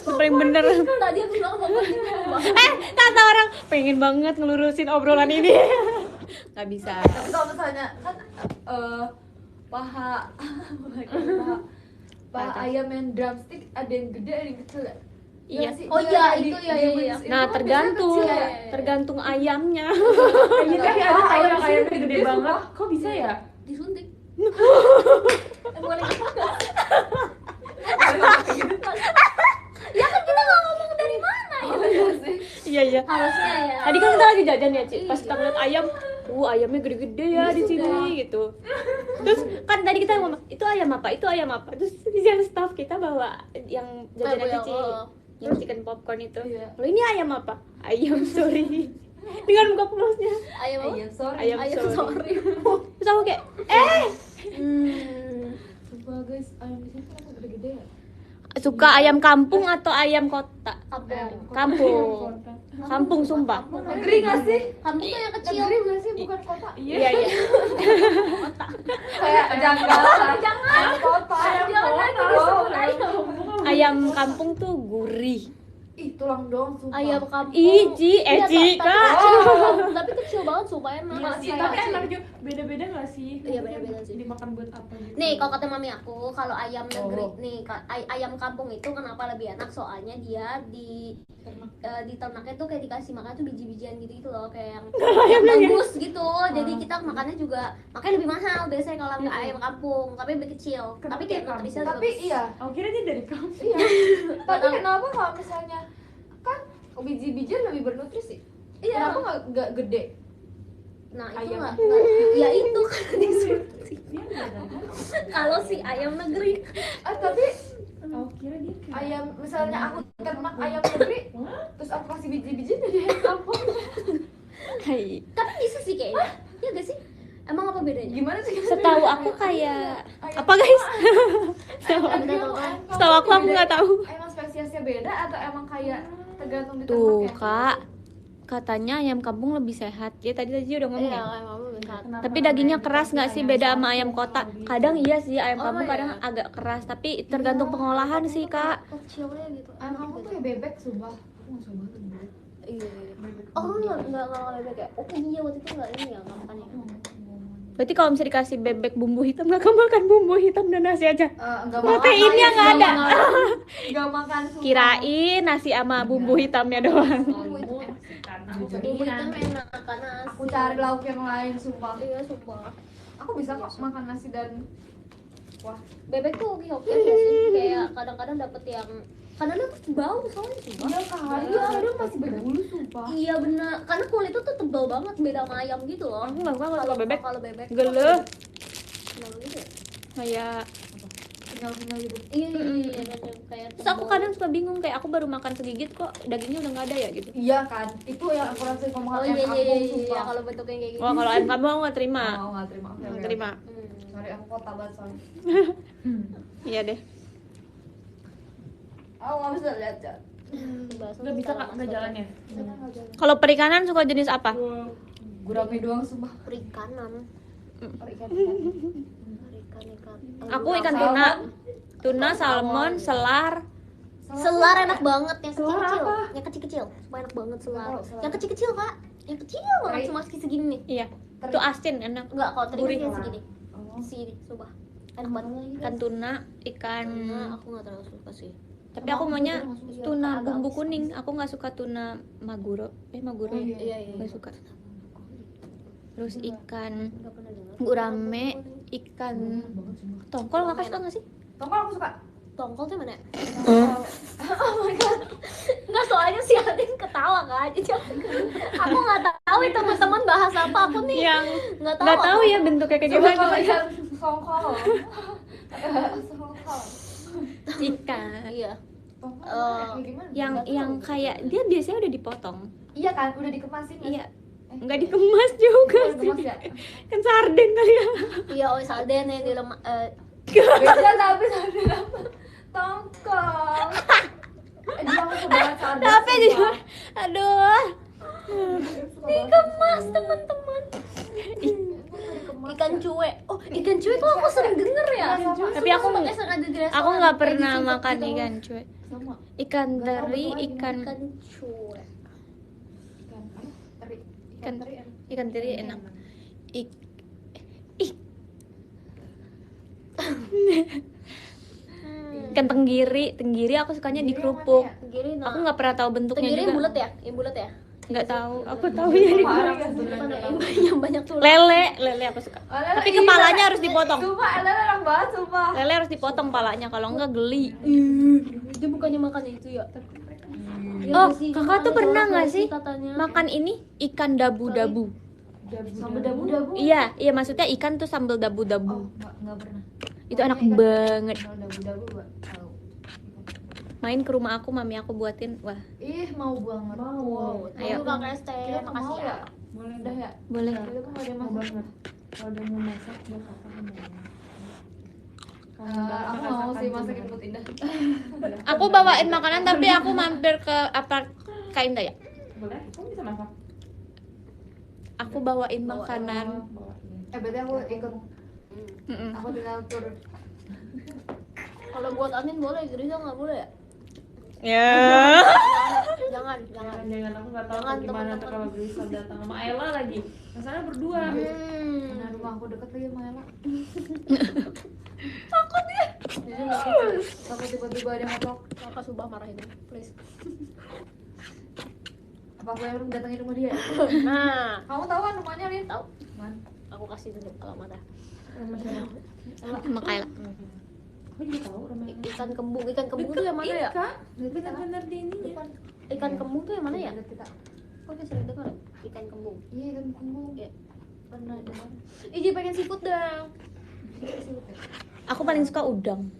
paling bener. Tadi aku bilang popcorn chicken. Kata orang pengen banget ngelurusin obrolan ini. Nggak bisa. tapi kalau misalnya kan paha ayam yang drumstick ada yang gede ada yang kecil ya. Iya. sih? Oh iya, Yang itu iya. Nah, kan tergantung biasanya kecil ya. tergantung ayamnya. Iya kan ada ayam ayam sih gede gede banget. sumpah. Kok bisa ya? Disuntik. Boleh gitu nggak? Ya kan kita nggak ngomong dari mana ya. Iya. Harusnya ya. Tadi kan kita lagi jajan ya, Ci. Pas kita ngeliat ayam, ayamnya gede-gede ya di sini gitu. Terus kan tadi kita ngomong, itu ayam apa? Itu ayam apa? Terus yang staff kita bawa yang jajanan kecil, yang chicken popcorn itu. Iya. Loh ini ayam apa? Ayam sorry. Dengan muka pulosnya. Ayam apa? Ayam sorry. Ayam sorry. sorry. Terus aku kayak, Sumpah guys, ayam di sini kan gede-gede ya. suka ayam kampung atau ayam kota? Kampung. Kampung. Kampung sumpah. Negeri nggak sih? Kampung tuh yang kecil. Negeri nggak sih, bukan kota. Iya. Kayak janggal. Jangan. Kota. Ayam kampung tuh gurih. Ih, tulang dong, sumpah. Ayam kampung. Iji, Iya, Eci, tapi Kak. Tapi kecil banget sumpah enak. Iya sih, tapi enak juga. Beda-beda nggak sih? Iya, beda-beda sih. Dimakan buat apa gitu? Nih, kalau kata mami aku, kalau ayam negeri nih, ayam kampung itu kenapa lebih enak? Soalnya dia di ternaknya tuh kayak dikasih makan tuh biji-bijian gitu loh, kayak yang bagus gitu. Jadi kita makannya juga makanya lebih mahal biasanya kalau nggak ayam kampung, tapi lebih kecil. Tapi kayak nutrisinya juga Tapi bagus. iya, Oh, kira dia dari kamu. iya. Tapi kenapa kalau misalnya kan biji-bijian lebih bernutrisi? Iya. Kenapa nggak gede? Nah, itu Ayam. nggak ya itu kan disuruh. Dia dari kamu. Kalau si ayam negeri Tapi Oh, kira dia kayak ayam, misalnya aku ternak ayam negeri, terus aku kasih biji-bijian jadi ayam kampung. Hai. tapi bisa sih kayaknya. Iya gak sih? Emang apa bedanya? Gimana sih? Setahu aku kayak apa guys? Setahu aku nggak tahu. Emang spesiesnya beda atau emang kayak tergantung di Tuh ternaknya? Kak, katanya ayam kampung lebih sehat. Ya tadi udah ngomong Iya, ya. emang benar. Tapi dagingnya keras nggak sih, beda sama ayam kota? Kadang iya sih ayam kampung iya. kadang agak keras, tapi tergantung pengolahan sih Kak. Kecilnya gitu. Ayam kampung tuh ya bebek, sumpah. Aku nggak coba tuh bebek. Iya. Oh, enggak bebek ya? Oh iya, waktu itu enggak ini ya, enggak makan ya. Berarti kalau misalnya dikasih bebek bumbu hitam, nggak kamu makan bumbu hitam dan nasi aja? Enggak Proteinnya nggak ada. Enggak makan, sumpah. Kirain nasi sama bumbu hitamnya doang. karena Bumbu hitam enak karena Aku cari lauk yang lain, sumpah. Iya, sumpah. Aku bisa kok makan nasi dan Bebek tuh oke aja sih. Kayak kadang-kadang dapet yang kadang-kadang tuh bau soalnya sumpah. iya kan, iya kadang masih berbulu, sumpah. Iya benar, karena kulit itu tuh tebal banget beda sama ayam gitu loh. Aku nggak suka kalau bebek. Kalau bebek Geleh. kenapa gitu ya? Kayak Tinggal gitu. Iya, kayak terus aku kadang suka bingung, kayak aku baru makan segigit kok dagingnya udah nggak ada ya gitu. Iya kan, itu yang aku rasain kalau makan oh ayam iya kampung, iya sumpah. kalau bentuknya kayak gitu. Wah kalau ayam kampung aku nggak terima. Oh, nggak terima. Oke, Nggak oke. terima. Sorry, aku kota banget soalnya. Iya deh. Aku nggak bisa lihat ya. nggak bisa kak nggak jalan ya. Kalau perikanan suka jenis apa? Gurame doang, sumpah. Perikanan. Ikan. Ikan. Aku ikan tuna, tuna, salmon, selar. Selar enak banget yang Selar kecil-kecil. apa? Yang kecil-kecil. Supaya enak banget selar. Nggak tahu, selar. Yang kecil-kecil, Kak. Yang kecil banget Teri. cuma segini nih. Iya. Itu asin enak. Enggak, kalau teri Gurih. kan segini. Oh. Segini, coba. Enak banget. Ikan tuna, ikan. Nah, aku enggak terlalu suka sih. Tapi aku maunya tuna agak bumbu amis. kuning. Aku nggak suka tuna maguro. Maguro Oh, ya? iya. Iya. Nggak suka. Terus ikan Enggak pernah dengar. gurame, ikan tongkol. Kakak suka nggak sih? Tongkol aku suka. Tongkol tuh mana ya? Enggak, soalnya si Adin ketawa kan. Jadi aku nggak tahu itu teman-teman bahas apa. Aku nih Yang nggak tahu. nggak tahu ya bentuknya kayak Coba gimana. kalau yang songkol. Songkol. Ikan. Iya. Tongkol Eh, kayak gimana? Yang kayak dia biasanya udah dipotong. Iya kan, udah dikemasin kan? Iya. Nggak dikemas juga Udah sih. dikemas ya? Kan sarden kali ya. Iya, oh sarden yang di lemak. Beda tapi sarden apa? tongkol. Dia aku suka banget sarden. Tapi sumpah. jujur, aduh. Dikemas teman-teman. Ikan cuek. Oh, ikan cuek kok aku sering denger ya. Tapi aku Pakai sengaja di restoran, Aku nggak kayak pernah di makan gitu. ikan cuek. Sama Ikan Nggak tahu teri, betul ikan Ikan cuek. ikan apa? Teri. Ikan teri enak. ikan teri enak. Ik ih. Ikan tenggiri aku sukanya di Tenggiri yang kerupuk. mana ya? Tenggiri, nah. Aku nggak pernah tahu bentuknya Tenggiri yang juga. bulat ya? Yang bulat ya? Nggak tahu. Aku tahu ya di Parah Bukan sebenarnya. yang banyak tulang. lele aku suka. Tapi kepalanya harus dipotong. Sumpah, lele enak banget, sumpah. Lele harus dipotong palanya, kalau enggak geli. Dia bukannya makan itu ya? Iya Oh, nggak sih? Dia kakak makan tuh pernah jorok nggak sih katanya? makan ini ikan dabu-dabu? Sambal dabu-dabu. Iya, maksudnya ikan tuh sambal Oh, dabu-dabu. enggak pernah. Itu enak Pokoknya ikan banget. sambal dabu-dabu gua tahu. Main ke rumah aku, mami aku buatin. Wah, Ih, mau banget. Mau. Ayo. Ayo kakak ST, Kita tuh makasih mau ya. Boleh Udah ya. boleh. Kita tuh mau ada Mau masak. banget. Kalau udah mau masak buat kakak kan mau. Aku nggak mau sih masakin buat Indah. Aku bawain makanan tapi aku mampir ke Kak Indah ya. Boleh? Kamu bisa masak? Aku bawain makanan. Bawain. Berarti aku ikut. Mm-mm. Aku tinggal tur. Kalau buat Anin boleh, Grisa nggak boleh ya? Ya. Jangan. Jangan, aku nggak tahu Jangan, gimana tuh teman-teman. kalau Grisa datang sama Ella lagi. Masalahnya berdua. Nah, rumah aku deket lagi sama Ella. Takut ya. Jadi takut tiba-tiba ada yang ngetok. Kakak Subah marahin, please. Apa aku yang datangin rumah dia? Nah, Kamu tahu kan rumahnya, Lin? tahu. Man. Aku kasih dulu alamatnya. Sama Kayla. Aku juga tahu rumah. Ikan kembung tuh yang mana ya? Kak, benar-benar di ininya. Depan. Ikan kembung tuh yang mana ya? Dekat kita. Kok dia sering dengar? Ikan kembung. Iya, ikan kembung. Iya. Pernah dengar. Iji pengen seafood dong. Aku paling suka udang.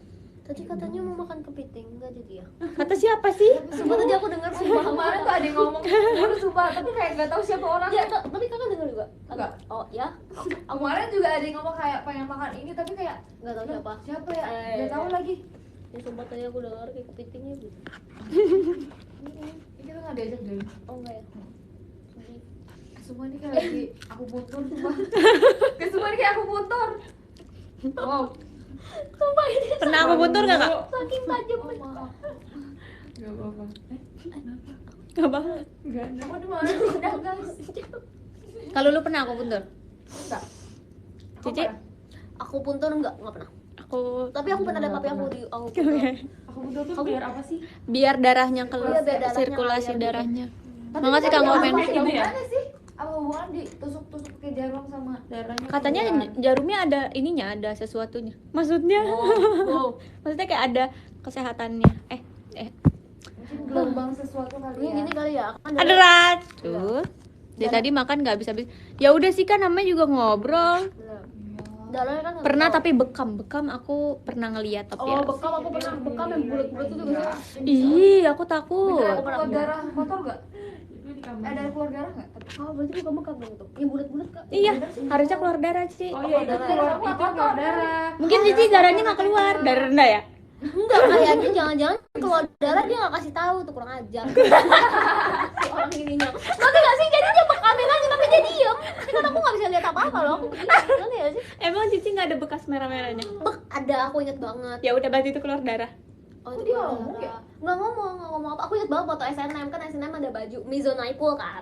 Tadi katanya mau makan kepiting, enggak jadi ya? Kata siapa sih? Sumpah tadi aku dengar sumpah Kemarin tuh ada yang ngomong, "Waduh, sumpah," tapi kayak nggak tahu siapa Ya, orangnya. tapi kakak dengar juga? Enggak. Oh, ya? Kemarin juga ada yang ngomong kayak pengen makan ini, tapi kayak Enggak tahu siapa. siapa ya? Eh, Nggak tahu lagi. Ya, sumpah tadi aku dengar kayak kepitingnya gitu. Ini tuh nggak diajak deh. Oh, enggak ya? Sedih. Semua ini kayak lagi aku butuh, sumpah. Semua ini kayak aku butuh. Wow. Sumpah ini Pernah aku buntur nggak kak? saking tajam. Oh, maaf. Gak apa-apa. Gak banget. Gak ada. Aku di mana? Udah, guys. Kalau lu pernah aku buntur? Enggak. Cici? Aku puntur enggak pernah. Aku Tapi aku pernah ada papi aku di aku puntur. Aku butuh tuh biar apa sih? biar darahnya keluar, Iya, biar darahnya sirkulasi ngalir gitu. darahnya. Tapi Makasih Kang apa Omen. sih? Gitu ya? Gimana sih? Apa hubungan ditusuk-tusuk pakai jarum sama Darahnya. Katanya jarumnya ada ininya, ada sesuatunya. Maksudnya? Wow. Maksudnya kayak ada kesehatannya. mungkin gelombang sesuatu kali Ini ya? gini kali ya. Kan Ada racun. Dari tadi makan nggak habis-habis. Ya udah sih kan namanya juga ngobrol. darahnya kan nggak Pernah tahu. tapi bekam aku pernah ngeliat tapi Oh, ya. bekam aku pernah bekam yang bulat-bulat itu juga. Ih, aku takut. Ada keluar darah kotor nggak? Itu di kamar. Ada keluar darah nggak? Oh, berarti bukan bekam dong itu. Yang bulat-bulat Kak. Iya, harusnya keluar darah sih. Oh iya, itu keluar darah. Mungkin Cici darahnya nggak keluar, darah rendah ya? Enggak, kayaknya jangan-jangan keluar darah dia nggak kasih tahu tuh, kurang ajar. Si orang ininya. Nanti nggak sih, jadi dia bekamin aja tapi dia diem. Ini kan aku nggak bisa lihat apa-apa loh. Aku nanti ya sih. Emang Cici nggak ada bekas merah-merahnya? Ada, aku inget banget. Ya udah berarti itu keluar darah. Oh, Kok itu dia keluar ngomong darah. ya? Nggak ngomong apa. Aku inget banget foto SNM, kan SNM ada baju Mizonaipul kan.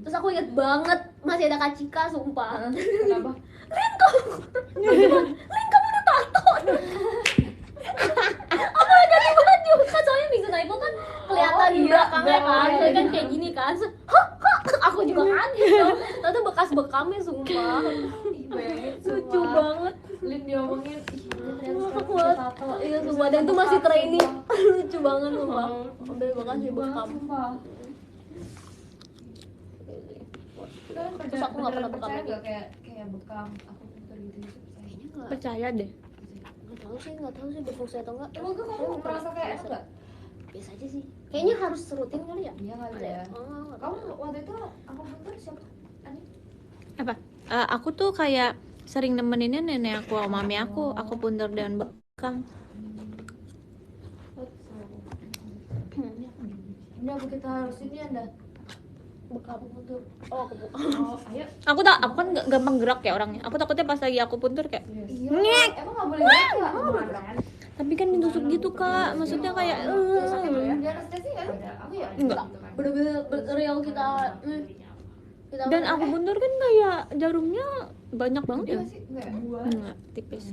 Terus aku inget banget masih ada Kak Cika, sumpah. Kenapa? Lin, kamu udah tato. Aku udah ganti baju. Kan soalnya Mizonaipul kan kelihatan iya, belakangnya kan. iya, Soalnya kan iya. kayak gini kan. Terus, hah? Aku juga kaget dong. Ternyata bekas bekamnya sumpah. Lucu banget. Lin diomongin, ih, Lin ternyata Ngakak sekarang banget. punya tato. Iya sumpah, dan itu masih training. Lucu banget sumpah. Udah bekasnya bekam. Sumpah. Kalian Terus aku nggak pernah bekam percaya lagi. nggak kayak bekam aku pintar gitu percaya? Kayaknya nggak. Percaya deh. Nggak tahu sih berfungsi atau enggak. Emang kamu merasa kayak biasa. enggak? Biasa aja sih. Kayaknya harus rutin kali ya. Iya kali Ada ya. Oh, nggak Kamu tahu. waktu itu aku pintar siapa? Ani? Apa? Aku tuh kayak sering nemeninnya nenek aku sama mami aku puntur dan bekam. Udah kita harus ini ada. Bekam tuh. Oh, Ayo. Aku kan gampang gerak ya orangnya. Aku takutnya pas lagi aku puntur kayak Iya. ngek. Emang nggak boleh gerak ya? Emang nggak gerak? Tapi kan ditusuk gitu kak, maksudnya kayak Di anestesi kan? Aku ya. enggak. Bener-bener yang kita Dan aku puntur kan kayak jarumnya banyak banget ya. Iya sih, enggak ya? Enggak, tipis.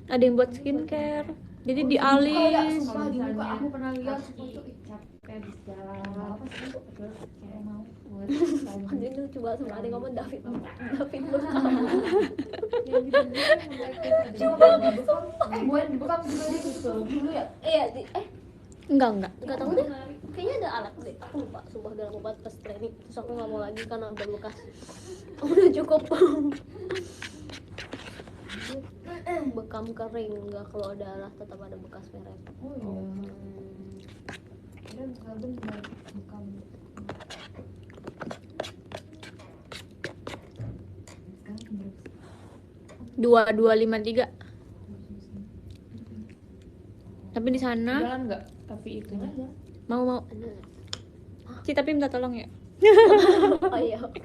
Ada yang buat skincare. Jadi di Kayak alis. sumpah di muka aku pernah lihat sumpah itu Capek di jalan. apa sih? Terus kayak mau buat Anjir itu coba sama ada yang ngomong David bekam. Buat bekam juga gitu dulu ya. Iya, Enggak. nggak tahu deh. Kayaknya ada alat deh. Aku lupa, sumpah udah lama banget pas training. Terus aku nggak mau lagi karena udah bekas. Udah cukup. Bekam kering nggak, kalau ada alat tetap ada bekas merek. Oh iya. Dan nggak benar bekam. Sekarang 2253. Tapi di sana jalan nggak? Tapi itu mau. Ci tapi minta tolong ya. Oh iya, oke.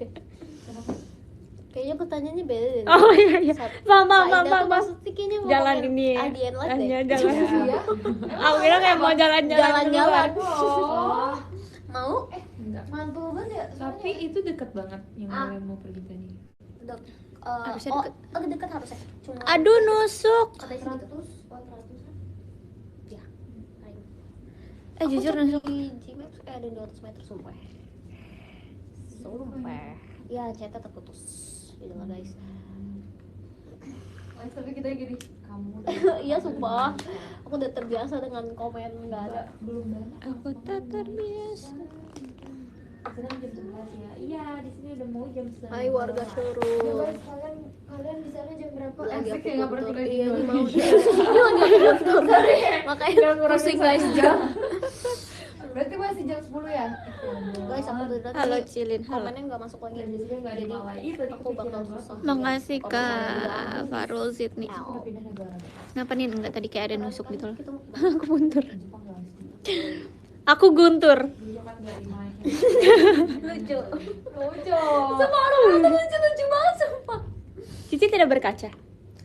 Kayaknya pertanyaannya beda deh. Oh iya. Paham. Maksudnya kayaknya ngomongin Jalan ini. Adian live deh. Hanya jalan. Iya. Aku kira kayak mau jalan-jalan. Jalan-jalan. Oh. Mau? Mantul banget ya. tapi itu deket banget yang kalian mau pergi tadi. Harusnya Oh, deket. dekat harusnya. Cuma Aduh nusuk. katanya segitu. 100 ya. Jujur nusuk. Di Gmaps ada 200 meter sumpah. Sumpah. Ya, chatnya terputus. Gitu lah guys. Tapi kita gini, kamu Iya sumpah. Aku udah terbiasa dengan komen nggak ada. belum banyak. Aku tak terbiasa. Sekarang jam 11 ya. Iya, di sini udah mau jam 11. Hai warga Ya seluruh. guys, kalian di sana jam berapa? Lagi Asik aku ya, nggak pernah puntur. tinggal Iya, tidur. ini mau. Ini lagi aku puntur. Makanya pusing guys. Berarti masih jam 10 ya? Guys, aku tuh tadi Halo Cilin, halo. komennya nggak masuk lagi. Dan di sini nggak ada Jadi Malay. aku bakal susah. Makasih Kak Farul Sydney. Udah pindah negara. Kenapa nih enggak tadi kayak ada nusuk gitu loh. Kita mau Aku puntur. Jepang nggak sih? Aku guntur. Dulu kan nggak di mana. lucu. Lucu. Sumpah orang itu lucu banget sumpah. Cici tidak berkaca.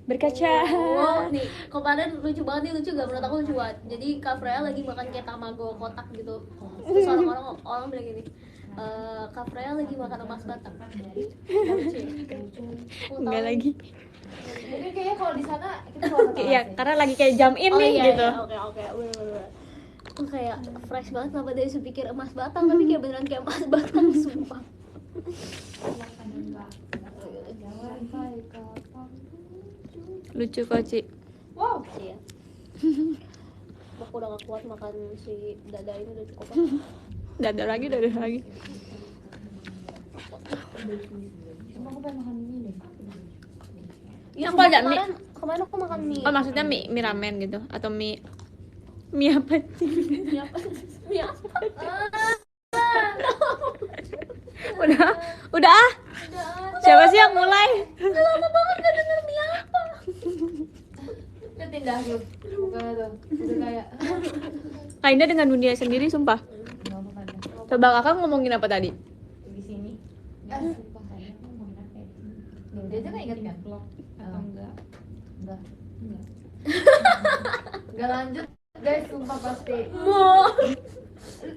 Berkaca. Wow, nih kemarin lucu banget nih, lucu gak? Menurut aku lucu banget. Jadi Kak Freya lagi makan kayak tamago kotak gitu. Terus orang bilang gini, Kak Freya lagi makan emas batak. Lucu ya? Enggak lagi. Mungkin kayaknya kalau di sana kita bawa ke Iya, karena lagi kayak jam in Oh nih iya, gitu. iya, oke, bener. Aku kayak fresh banget kenapa dari sepikir emas batang, tapi kayak beneran kayak emas batang, sumpah. Lucu kok, Ci. Wow. Iya. Aku udah gak kuat makan si dada ini, udah cukup. Dada lagi. Cuma aku pengen makan mie deh. Iya, Aku ada mie. Kemarin aku makan mie. Oh, maksudnya mie ramen gitu atau mie apa sih? Mie apa? Mie apa? Udah ah. Siapa sih yang mulai? Udah lama banget gak denger mie apa. Lihat tindak tuh. Bukan tuh. Udah kayak Ainda dengan dunia sendiri sumpah. nggak makan dah. Coba kakak ngomongin apa tadi? Di sini. Sumpah. Kayaknya aku mau apa ya? Dia aja nggak inget kan? Vlog atau enggak? Enggak. Enggak. Nggak lanjut guys, sumpah pasti. Mau.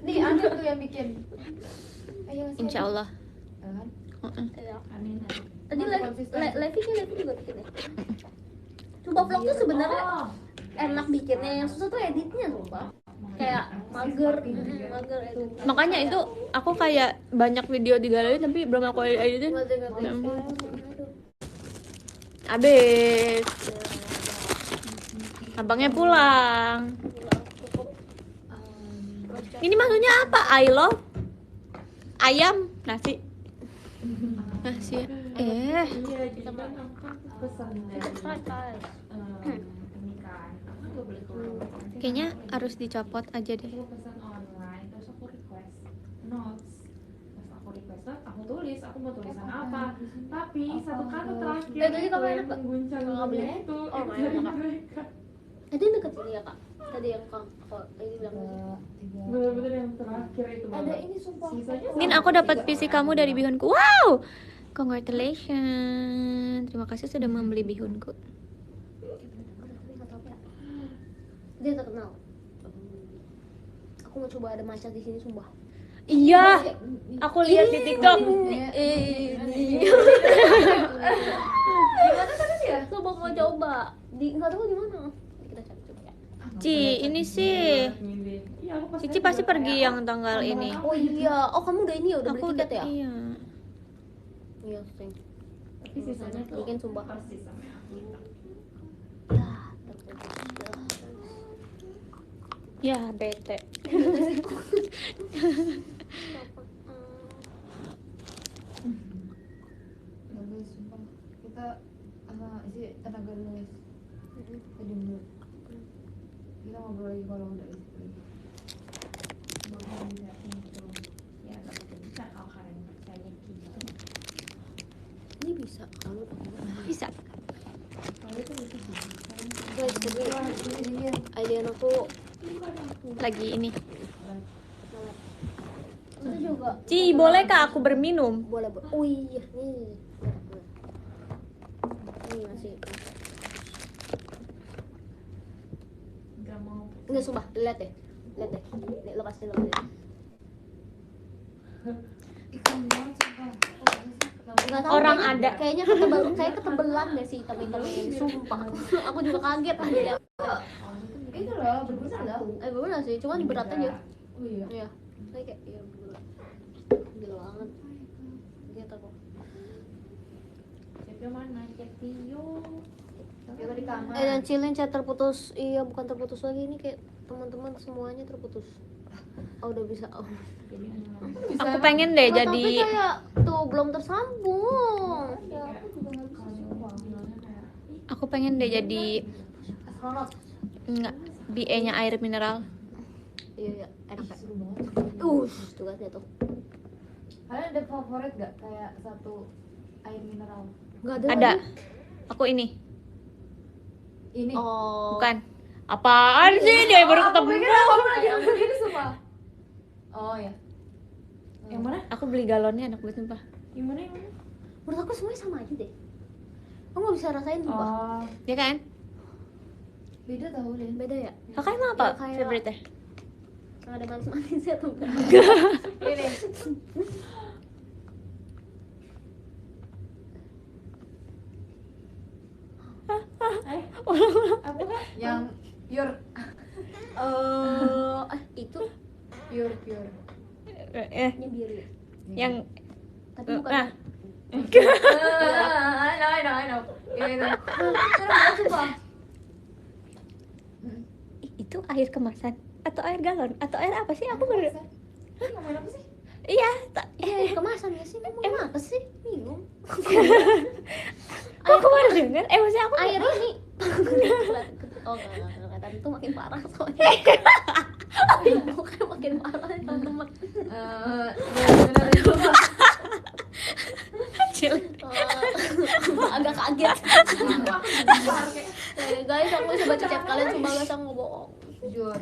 Nih, Anil tuh yang bikin. Ayo masih Insya ada. Allah. Kan? Iya. Amin. Tadi Masih konsisten. Levi juga bikin ya. Coba vlog tuh sebenarnya enak bikinnya, yang susah tuh editnya sumpah. Kayak mager edit. Makanya itu aku kayak banyak video di galeri tapi belum aku editin. Abis. Abangnya pulang. Ini maksudnya apa? I love ayam nasi. Nasi. Iya, jadi kan aku kan pesan dari pernikahan. Aku nggak boleh keluar. Kayaknya harus dicopot aja deh. Aku pesan online, terus aku request notes. Pas aku request notes, aku tulis, aku mau tulisan apa. Tapi satu kata terakhir Tadi kamu enak nggak? mengguncang Nggak boleh. itu Oh, dari enak. mereka. Tadi deket sini ya kak? Tadi yang kalau ini bilang tadi. Bener-bener yang terakhir itu Ada banget. ini sumpah. Sisanya Nin, aku dapat PC kamu dari bihunku. Wow, congratulations. Terima kasih sudah membeli bihunku. Dia terkenal. Aku mau coba ada macan di sini sumpah. Iya, aku lihat di TikTok. Gimana tadi sih ya? Coba mau coba. Di nggak tahu di mana. Kita cari coba ya. Ci, ini sih. Iya, aku pas Cici pasti pergi yang tanggal ini. Oh iya, oh kamu udah ini ya, udah Aku beli udah, tiket ya? iya. Iya, sing. Tapi sisanya tuh Bikin sumpah. persis sama yang kita. Ya, terputus. Ya, bete. Ya guys, sumpah. Kita isi tenaga dulu guys. Tadi dulu. Kita ngobrol lagi kalau udah isi lagi. Ya, nggak bisa kalau kalian percaya gitu. Ini bisa kalau Bisa. Kalau itu bisa juga. guys, jadi Ini alien aku Lagi ini. itu juga Ci, bolehkah aku berminum? boleh. Oh iya, nih. Ini masih. Nggak mau. Enggak sumpah, lihat deh. Lihat deh. Nih, lepas deh, lepas deh. ikan banget sumpah. Nggak tahu, Orang kayaknya- ada. Kayaknya kayak ketebelan deh sih hitam-hitam ini. Sumpah. Aku juga kaget tadi ya. Itu loh, berguna loh. Bener sih, cuman berat aja. Oh iya. Iya. Saya kayak iya bener. Gila banget. Lihat aku. Cepi mana? Cepi yuk. Kita di kamar. Dan Cilin chat terputus. Iya, bukan terputus lagi, ini kayak teman-teman semuanya terputus. Oh, udah bisa. Oh. Jadi Aku pengen deh Nggak, jadi tapi kayak tuh belum tersambung. Ya, aku juga nggak bisa sumpah. bilangnya kayak aku pengen deh jadi Astronot. enggak BA-nya air mineral. Iya, iya. Enak. Seru banget. Tuh kan ya tuh. Kalian ada favorit gak kayak satu air mineral? Enggak ada. Ada. lagi. Aku ini. Ini. Oh. Bukan. Apaan sih dia baru ketemu? Yang begini sumpah. Oh ya. yang mana? Aku beli galonnya enak banget sumpah. Yang mana? Yang mana? Menurut aku semuanya sama aja deh. Kamu nggak bisa rasain sumpah. Oh, Ya kan? Beda tahu Lin. Beda ya? Kakak emang apa Ya, kayak- favorite-nya? Yang ada manis-manisnya tuh enggak? Ini. apa kan? Yang pure, Itu pure. ini biru ya. Yang Tapi bukan. nah, I know. Ini. Seru banget sumpah. itu air kemasan atau air galon atau air apa sih? Aku baru Ini ngomongin apa sih? iya, Air kemasan ya sih? Emang apa sih? Bingung. aku baru denger. Maksudnya aku Air ini. Oh enggak kelihatan itu makin parah soalnya. Bukan makin parah teman-teman. Bener sumpah. kecil. Agak kaget. Guys, aku bisa baca chat kalian cuma guys, aku nggak bohong. Jujur.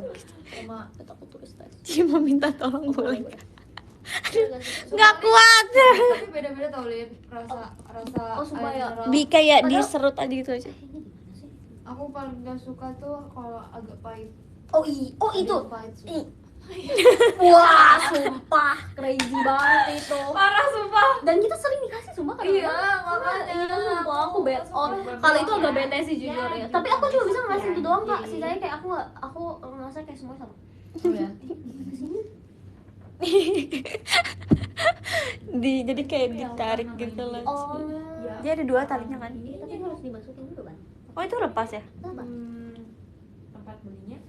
Sama Aku tulis tadi. Cuma minta tolong boleh. Guys. Nggak kuat. tapi beda-beda tau Lin. Rasa Oh, sumpah air ya. mineral. Bi kayak Padahal- diserut aja gitu aja. Aku paling gak suka tuh kalau agak pahit. Oh itu. Agak pahit sumpah. Wah, sumpah crazy banget itu. Parah sumpah. Dan kita sering dikasih sumpah kan? Iya, makanya. Iya, sumpah aku bete. Oh, kalau itu agak bete sih jujur ya. Tapi aku cuma bisa ngerasain itu doang kak. Sisanya kayak aku ngerasa kayak semuanya sama. Oh ya. Jadi kayak ditarik gitu loh. Oh. Dia ada dua talinya kan? Tapi harus dimasukin dulu kan? Oh itu lepas ya? Kenapa? Tempat belinya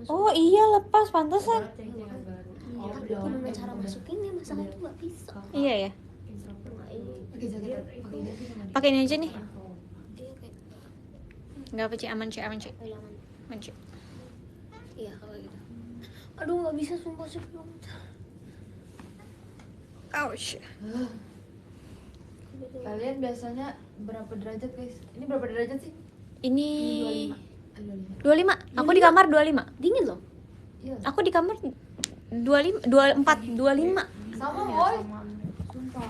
Oh iya lepas, pantesan. ceng-cengan baru. Iya, tapi gimana cara masukinnya? Masalah itu nggak bisa. Iya ya. Nah, ini Pakai jaket, pakai jaket sama dia. Pakai ini aja nih. iya kayak Enggak apa Ci, aman Ci, aman Ci. kehilangan. Aman Ci. Iya kalau gitu. Aduh nggak bisa sumpah sih belum. Ouch. Kalian biasanya berapa derajat guys? Ini berapa derajat sih? Ini 25. 25. Aku di kamar 25. Dingin loh. Iya. Aku di kamar 25, 24, 25. Sama boy. Sumpah.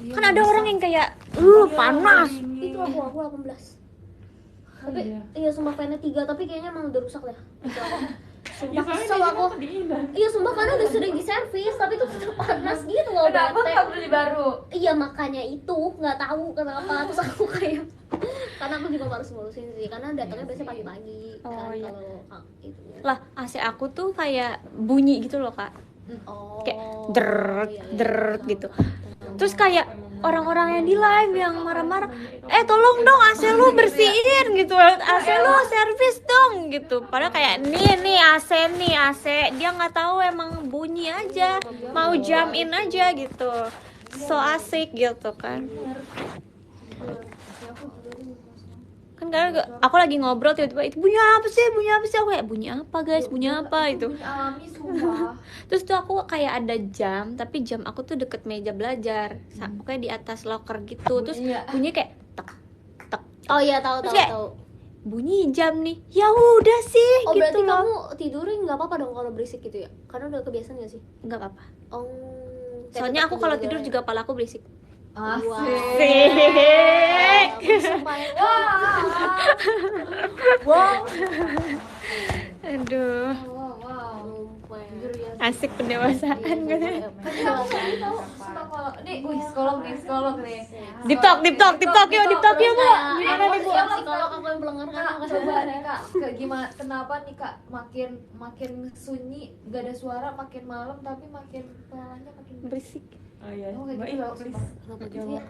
Kan ada orang yang kayak panas. Itu aku 18. Tapi iya sumpah fan-nya 3, tapi kayaknya emang udah rusak dah. Itu aku. Sumpah kesel aku. Iya sumpah karena udah sering diservis tapi itu tetap panas gitu loh. Kenapa bete. nggak beli baru? Iya makanya itu nggak tahu kenapa terus aku kayak karena aku juga harus ngurusin sih karena datangnya biasanya pagi-pagi Oh, kan iya. kalau itu Lah, AC aku tuh kayak bunyi gitu loh, Kak. oh Kayak deret, iya, iya. deret gitu. Terus kayak orang-orang yang di live yang marah-marah, tolong dong AC lu bersihin gitu, AC lu servis dong gitu. Padahal kayak nih AC, dia nggak tahu emang bunyi aja, mau jam in aja gitu. So asik gitu kan. Kan karena aku lagi ngobrol tiba-tiba itu bunyi apa sih aku kayak bunyi apa guys, bunyi apa itu. Alami sumpah. Terus tuh aku kayak ada jam, tapi jam aku tuh deket meja belajar, pokoknya di atas locker gitu. Terus bunyi kayak tek tek. Oh iya tahu Terus tahu kayak, tahu. Bunyi jam nih. Ya udah sih Oh gitu berarti loh. kamu tidurnya nggak apa-apa dong kalau berisik gitu ya? Karena udah kebiasaan nggak sih? Nggak apa-apa. Oh. Soalnya aku kalau tidur juga kepala aku berisik. Asik. Wow. Aduh, Wow. Jujur ya. asik pendewasaan gitu. Tapi aku nggak tahu sumpah kalau nih, psikolog nih. Deep talk yuk, Bu. Gimana nih, Bu? Psikolog aku yang pelenggar kan Kak, coba nih kak, gimana? Kenapa nih kak makin sunyi, gak ada suara, makin malam tapi makin pelannya makin Berisik. Oh iya, Oh, kayak Mbak, gitu iya, loh, please. sumpah. Kenapa gitu ya?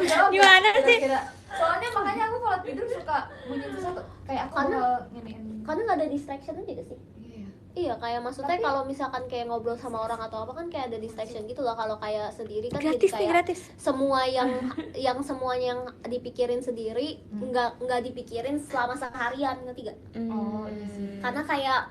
Jawab Gimana nggak? sih? Kira-kira. Soalnya makanya aku kalau tidur suka bunyi sesuatu kayak aku Karena- bakal nginiin. Karena nggak ada distraction aja gak sih? Iya. Iya kayak maksudnya Tapi- kalau misalkan kayak ngobrol sama orang atau apa kan kayak ada distraction gitu loh. Kalau kayak sendiri kan Gratis jadi nih, kayak gratis. semua yang semuanya yang dipikirin sendiri nggak dipikirin selama seharian, ngerti gak? Oh iya sih. Karena kayak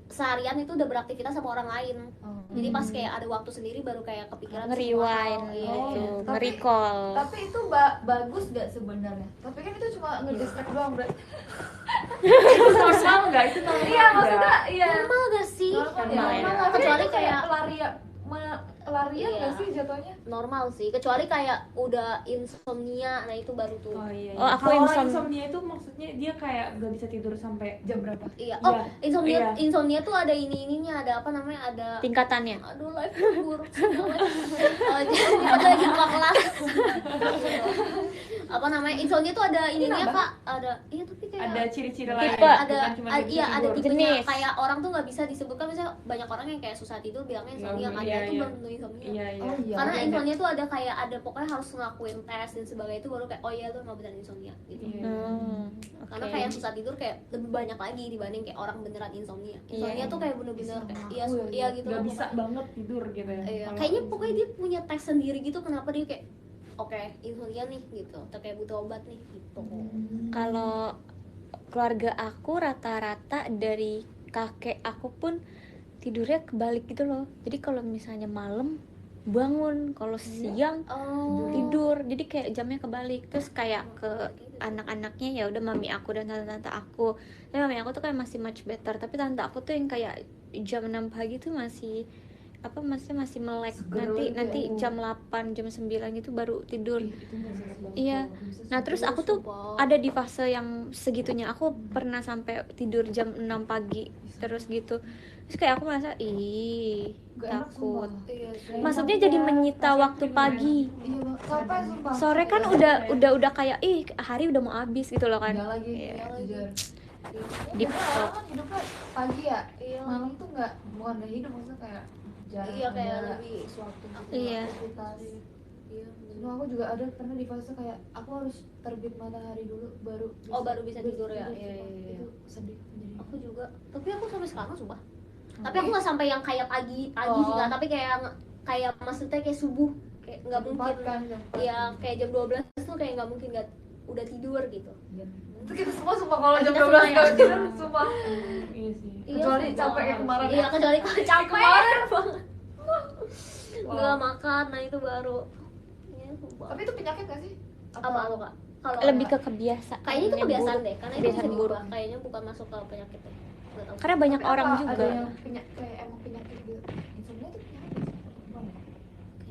seharian itu udah beraktivitas sama orang lain. Oh. Jadi pas kayak ada waktu sendiri baru kayak kepikiran semua Nge-rewind hal. Iya, Oh, iya. iya. nge-recall. Tapi itu bagus gak sebenarnya? Tapi kan itu cuma ngedistract doang berarti. Itu normal nggak? Itu normal Iya nggak? maksudnya iya. Normal gak sih? Normal ya. Normal lah, Tapi kecuali itu kayak pelarian Iya. gak sih jatuhnya? normal sih. Kecuali kayak udah insomnia, nah itu baru tuh. Oh iya. Oh, aku Kalau insomnia. insomnia itu maksudnya dia kayak gak bisa tidur sampai Jam berapa? Iya. Iya. Oh, insomnia Iya. insomnia tuh ada ininya, ada apa namanya? Ada Tingkatannya. aduh life buruk sih jadi lagi buka kelas apa namanya insomnia tuh ada ininya kak ada iya tapi kayak ada ciri-ciri lain. Tipe. ada bukan cuma nggak bisa iya ada tidur. tipenya Jenis. kayak orang tuh nggak bisa disebutkan misalnya banyak orang yang kayak susah tidur bilangnya insomnia kan Iya, itu iya. belum tentu insomnia Iya iya. Oh iya. karena ada. insomnia tuh ada kayak ada pokoknya harus ngelakuin tes dan sebagainya itu baru kayak oh iya lu nggak beneran insomnia gitu Iya. karena kayak yang susah tidur kayak lebih banyak lagi dibanding kayak orang beneran insomnia insomnia Iya. tuh kayak bener-bener kayak iya Aku ya, iya gitu Gak loh, bisa pokoknya. banget tidur gitu ya. Iya, Kalau kayaknya aku- pokoknya dia punya tes sendiri gitu kenapa dia kayak oke insomnia nih gitu atau kayak butuh obat nih gitu. Kalau keluarga aku rata-rata dari kakek aku pun tidurnya kebalik gitu loh. Jadi kalau misalnya malam bangun, kalau siang Oh. tidur. Jadi kayak jamnya kebalik. Terus kayak ke anak-anaknya ya udah mami aku dan tante-tante aku. Tapi mami aku tuh kayak masih much better. Tapi tante aku tuh yang kayak jam 6 pagi tuh masih apa masih melek. Nanti jam 8, jam 9 gitu baru tidur. Iya. Nah, terus aku tuh ada di fase yang segitunya. Aku pernah sampai tidur jam 6 pagi terus gitu. Terus kayak aku merasa Gak enak, takut. sumpah. Iya, sih. Maksudnya jadi menyita waktu pagi. Iya Bang. Sampai sumpah. Sore kan udah kayak hari udah mau habis gitu loh kan. Enggak lagi. Iya. Iya, jujur. Deep Biasanya talk. orang kan hidupnya pagi ya. Iya. Malam tuh bukan gak hidup maksudnya kayak jarang Iya kayak ada lebih suatu. Iya. aktivitas. Iya. Cuma aku juga ada pernah di fase kayak aku harus terbit matahari dulu baru Oh, baru bisa tidur ya? Iya, sumpah. iya, iya. Itu sedih jadi. Aku juga. Tapi aku sampai sekarang sumpah. Tapi aku nggak sampai yang kayak pagi sih Oh. nggak. Tapi kayak maksudnya kayak subuh. Kayak nggak Jam mungkin. 4 kan, jam 4. Iya kayak jam 12 tuh kayak nggak mungkin nggak udah tidur gitu. Itu kita semua sumpah kalau jam Kita 12 semua ya. gak tidur sumpah. Iya sih. Iya, Kecuali sumpah. capek kayak kemarin. Iya kecuali kalau capek Kemarin. banget. Wow. Nggak makan, nah itu baru. Iya sumpah. Tapi itu penyakit gak sih? Apa lo kak? Kalau Lebih ke kebiasaan. kayaknya itu yang kebiasaan buruk. deh, karena itu bisa Kebiasaan diubah. buruk. Kayaknya bukan masuk ke penyakit deh. Nggak tahu. Karena banyak Tapi orang apa juga. ada yang kayak emang penyakit gitu, insomnia tuh penyakit bukan ya?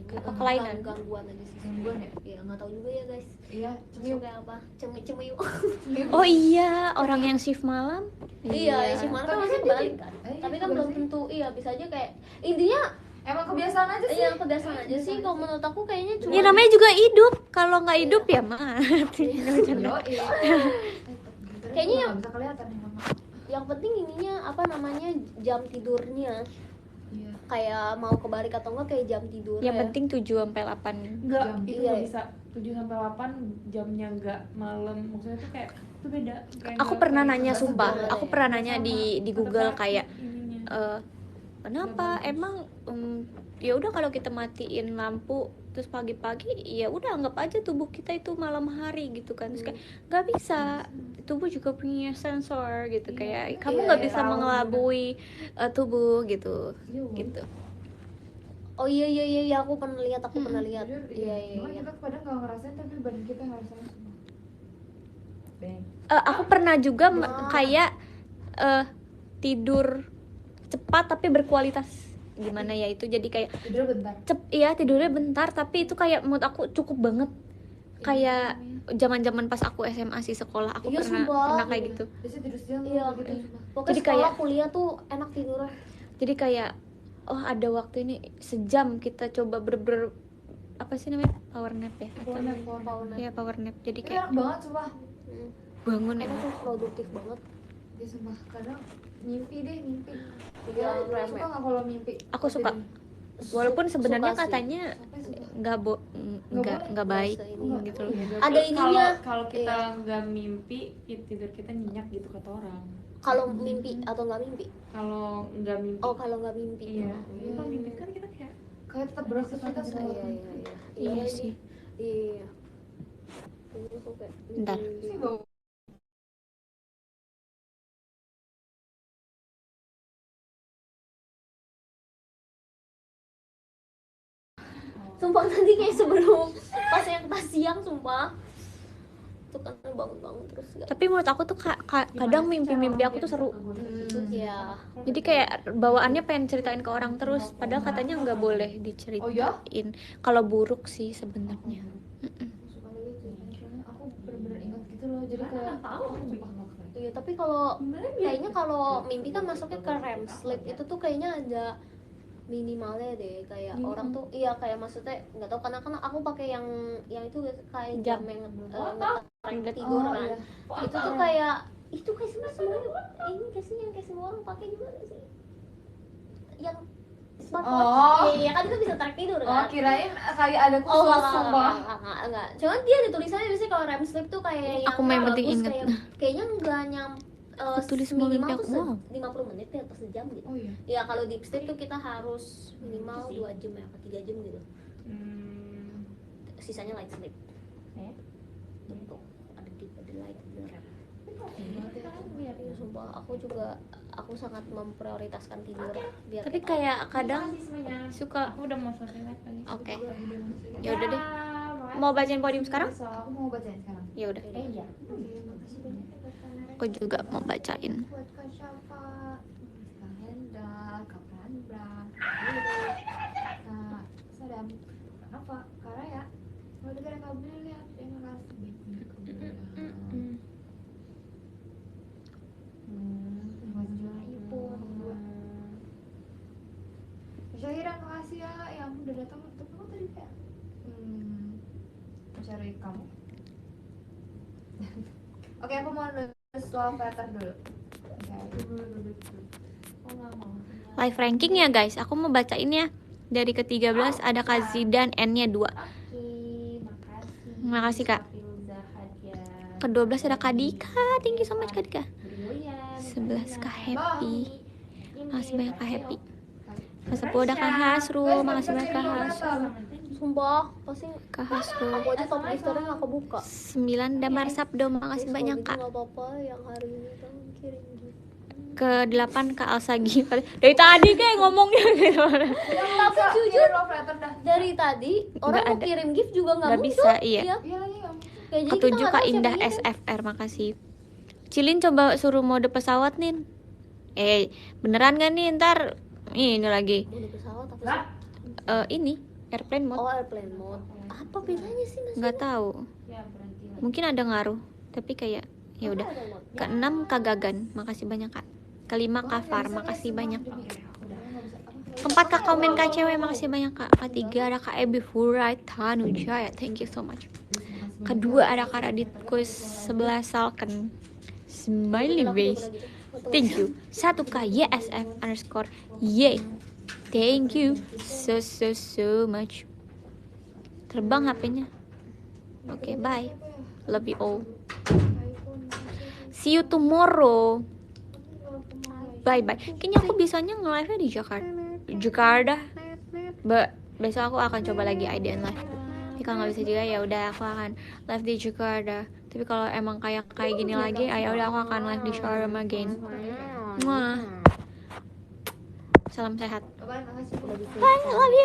Kayaknya kelainan. gangguan aja sih. Gangguan ya? Iya, nggak tahu juga ya guys. Iya, Cemiu kayak apa? Cemiu. Oh iya, orang yang shift malam. Iya, sih mana kan Tapi masih kan kebalik jadi- kan. iya, Tapi kan juga belum sih. tentu. Iya, bisa aja kayak intinya emang kebiasaan aja sih. iya kebiasaan aja sih. Kalau menurut aku kayaknya cuma Ya namanya juga hidup. Kalau nggak hidup ya mati. Yo, Kayaknya yang- nggak bisa kelihatan ya mama. yang penting ininya apa namanya jam tidurnya. Iya. Kayak mau kebalik atau enggak kayak jam tidur. Yang penting 7 sampai 8. Enggak, Jam. itu Iya. nggak bisa 7 sampai 8 jamnya enggak malam. Maksudnya tuh kayak itu beda. Kayak Aku nggak pernah kayak nanya gitu. sumpah. Sama. Aku pernah nanya di Tetep Google aja kayak ininya. kenapa emang ya udah kalau kita matiin lampu terus pagi-pagi ya udah anggap aja tubuh kita itu malam hari gitu kan. Terus kayak nggak bisa, tubuh juga punya sensor gitu, kayak kamu nggak iya, bisa tahu. mengelabui tubuh gitu Iya, gitu. Oh iya aku pernah lihat Iya Makanya iya. kita kadang nggak ngerasain tapi badan kita ngerasain semua. Bang. Aku pernah juga Wah. kayak tidur cepat tapi berkualitas, gimana ya itu, jadi kayak Tidur bentar. iya tidurnya bentar tapi itu kayak menurut aku cukup banget. Kayak zaman-zaman pas aku SMA sih, sekolah aku Iya, pernah sumpah. kayak gitu. Biasanya tidur siang Iya. gitu cuma. Pokoknya Jadi sekolah kayak- kuliah tuh enak tidurnya. Jadi kayak oh ada waktu ini sejam kita coba ber apa sih namanya, power nap ya, Power nap. ya power nap. Jadi Tapi kayak enak banget sumpah. Hmm. bangun Karena emang. tuh produktif banget. Ya sumpah kadang mimpi. Iya, Suka rem. nggak kalau mimpi? Aku suka. Walaupun sebenarnya Suka sih. katanya Sampai suka. nggak boleh. nggak baik Nggak Enggak. gitu Oh, loh. iya. Ada ininya. Kalau kita nggak mimpi, tidur kita nyenyak gitu kata orang. Kalau mimpi atau nggak mimpi? Kalau nggak mimpi, Oh kalau nggak mimpi. iya. Iya. Kalau mimpi kan kita kayak Kayak tetap beraktivitas Iya loh. Iya sih. Iya. Ini tuh kayak- Bentar. Sih bau. Sumpah tadi kayak sebelum pas yang pas siang sumpah itu kan bangun terus nggak Tapi menurut aku tuh kadang mimpi-mimpi aku tuh seru. ya Jadi kayak bawaannya pengen ceritain ke orang terus, padahal katanya nggak boleh diceritain. Oh ya? Kalau buruk sih sebenarnya. Suka lihat ya. Soalnya aku bener-bener ingat gitu loh. Jadi kayak aku sumpah nggak keren. iya tapi kalau kayaknya kalau mimpi kan masuknya ke REM sleep itu tuh kayaknya ada minimalnya deh kayak orang tuh iya kayak maksudnya nggak tahu karena kan aku pakai yang itu kayak jam yang ngetrack tidur Oh, kan iya. itu tuh kayak semua ini kayak sih yang kayak semua orang pakai juga nggak sih yang smartwatch Oh. iya kan itu bisa track tidur Oh, kan kirain kayak ada Oh khusus sumpah. enggak. Cuman dia di tulisannya biasanya kalau REM sleep tuh kayak Aku mah yang penting bagus, inget. kayaknya enggak Aku tulis semua mimpi minimal aku, tuh wow. 50 menit ya atau sejam gitu. Oh iya. Ya kalau deep sleep tuh kita harus minimal 2 jam ya atau 3 jam gitu. Sisanya light sleep. Gitu. Ada deep, ada light, ada REM. Ya, sumpah aku sangat memprioritaskan tidur biar Tapi kayak kadang suka udah mau selesai live lagi. oke. Ya udah deh. Mau bacain podium sekarang? Aku mau bacain sekarang. Ya udah. Iya. Oke, makasih banyak ya Kak Tanara. Aku juga mau bacain. Buat Kak Syafa, Kak Hendra, Kak Prandra, Kak Sadam, Kak Nova, Kak Raya. Kalau dengar Kak Beli ya, terima kasih banyak. Terima kasih juga Ibu, dua. Syahira, makasih ya yang udah datang untuk kamu tadi kayak mencari kamu. Oke, aku mau nulis love letter dulu. Live ranking ya guys. Aku mau bacain ya. Dari ke-13 ada Kak Zidan, N-nya 2. Makasih Kak. Ke-12 ada Kak Dika. Thank you so much Kak Dika. 11 Kak Happy. Makasih banyak Kak Happy. Ke 10 ada Kak Hasrul. Makasih banyak Kak Hasrul. sumpah pasti Kak Hasrul. aku aja top listernya nggak kebuka. 9 Damar Sabdo. Makasih Terus banyak kalau gitu Kak. nggak apa-apa yang hari ini kan kirim gift. Ke-8 Kak Alsagi. Dari tadi kayak ngomongnya gitu. Tapi jujur love letter dah. dari tadi orang mau ada. kirim gift juga nggak Nggak muncul. bisa, iya. Iya lagi kamu. Kayak jadi kita Ketujuh nggak Kak tahu Indah siapa yang kirim. SFR. Makasih. Cilin coba suruh mode pesawat Nin. Beneran gak nih ntar ini lagi Udah pesawat apa sih? ini airplane mode. Oh, airplane mode. Apa bedanya sih Mas? Nggak tahu, mungkin ada ngaruh, tapi kayak ya udah. Keenam Kak Gagan, makasih banyak Kak. Kelima Kak Far, makasih banyak. Keempat Kak Komen Kak Cewek, makasih banyak Kak. Ketiga ada Kak Ebi Furai Tanujaya, thank you so much. Kedua ada Kak Radit Kus 11 Salken Smiley face, thank you. Satu Kak YSF underscore Y, thank you so much. Terbang HP-nya. Oke, bye. Love you all. See you tomorrow. Bye bye. Kayaknya aku bisanya nge-live-nya di Jakarta. Besok aku akan coba lagi IDN live. Tapi kalau nggak bisa juga ya udah aku akan live di Jakarta. Tapi kalau emang kayak gini lagi, ya udah aku akan live di Sharm again. Muah. Salam sehat. Bye, makasih. Bye, I love you.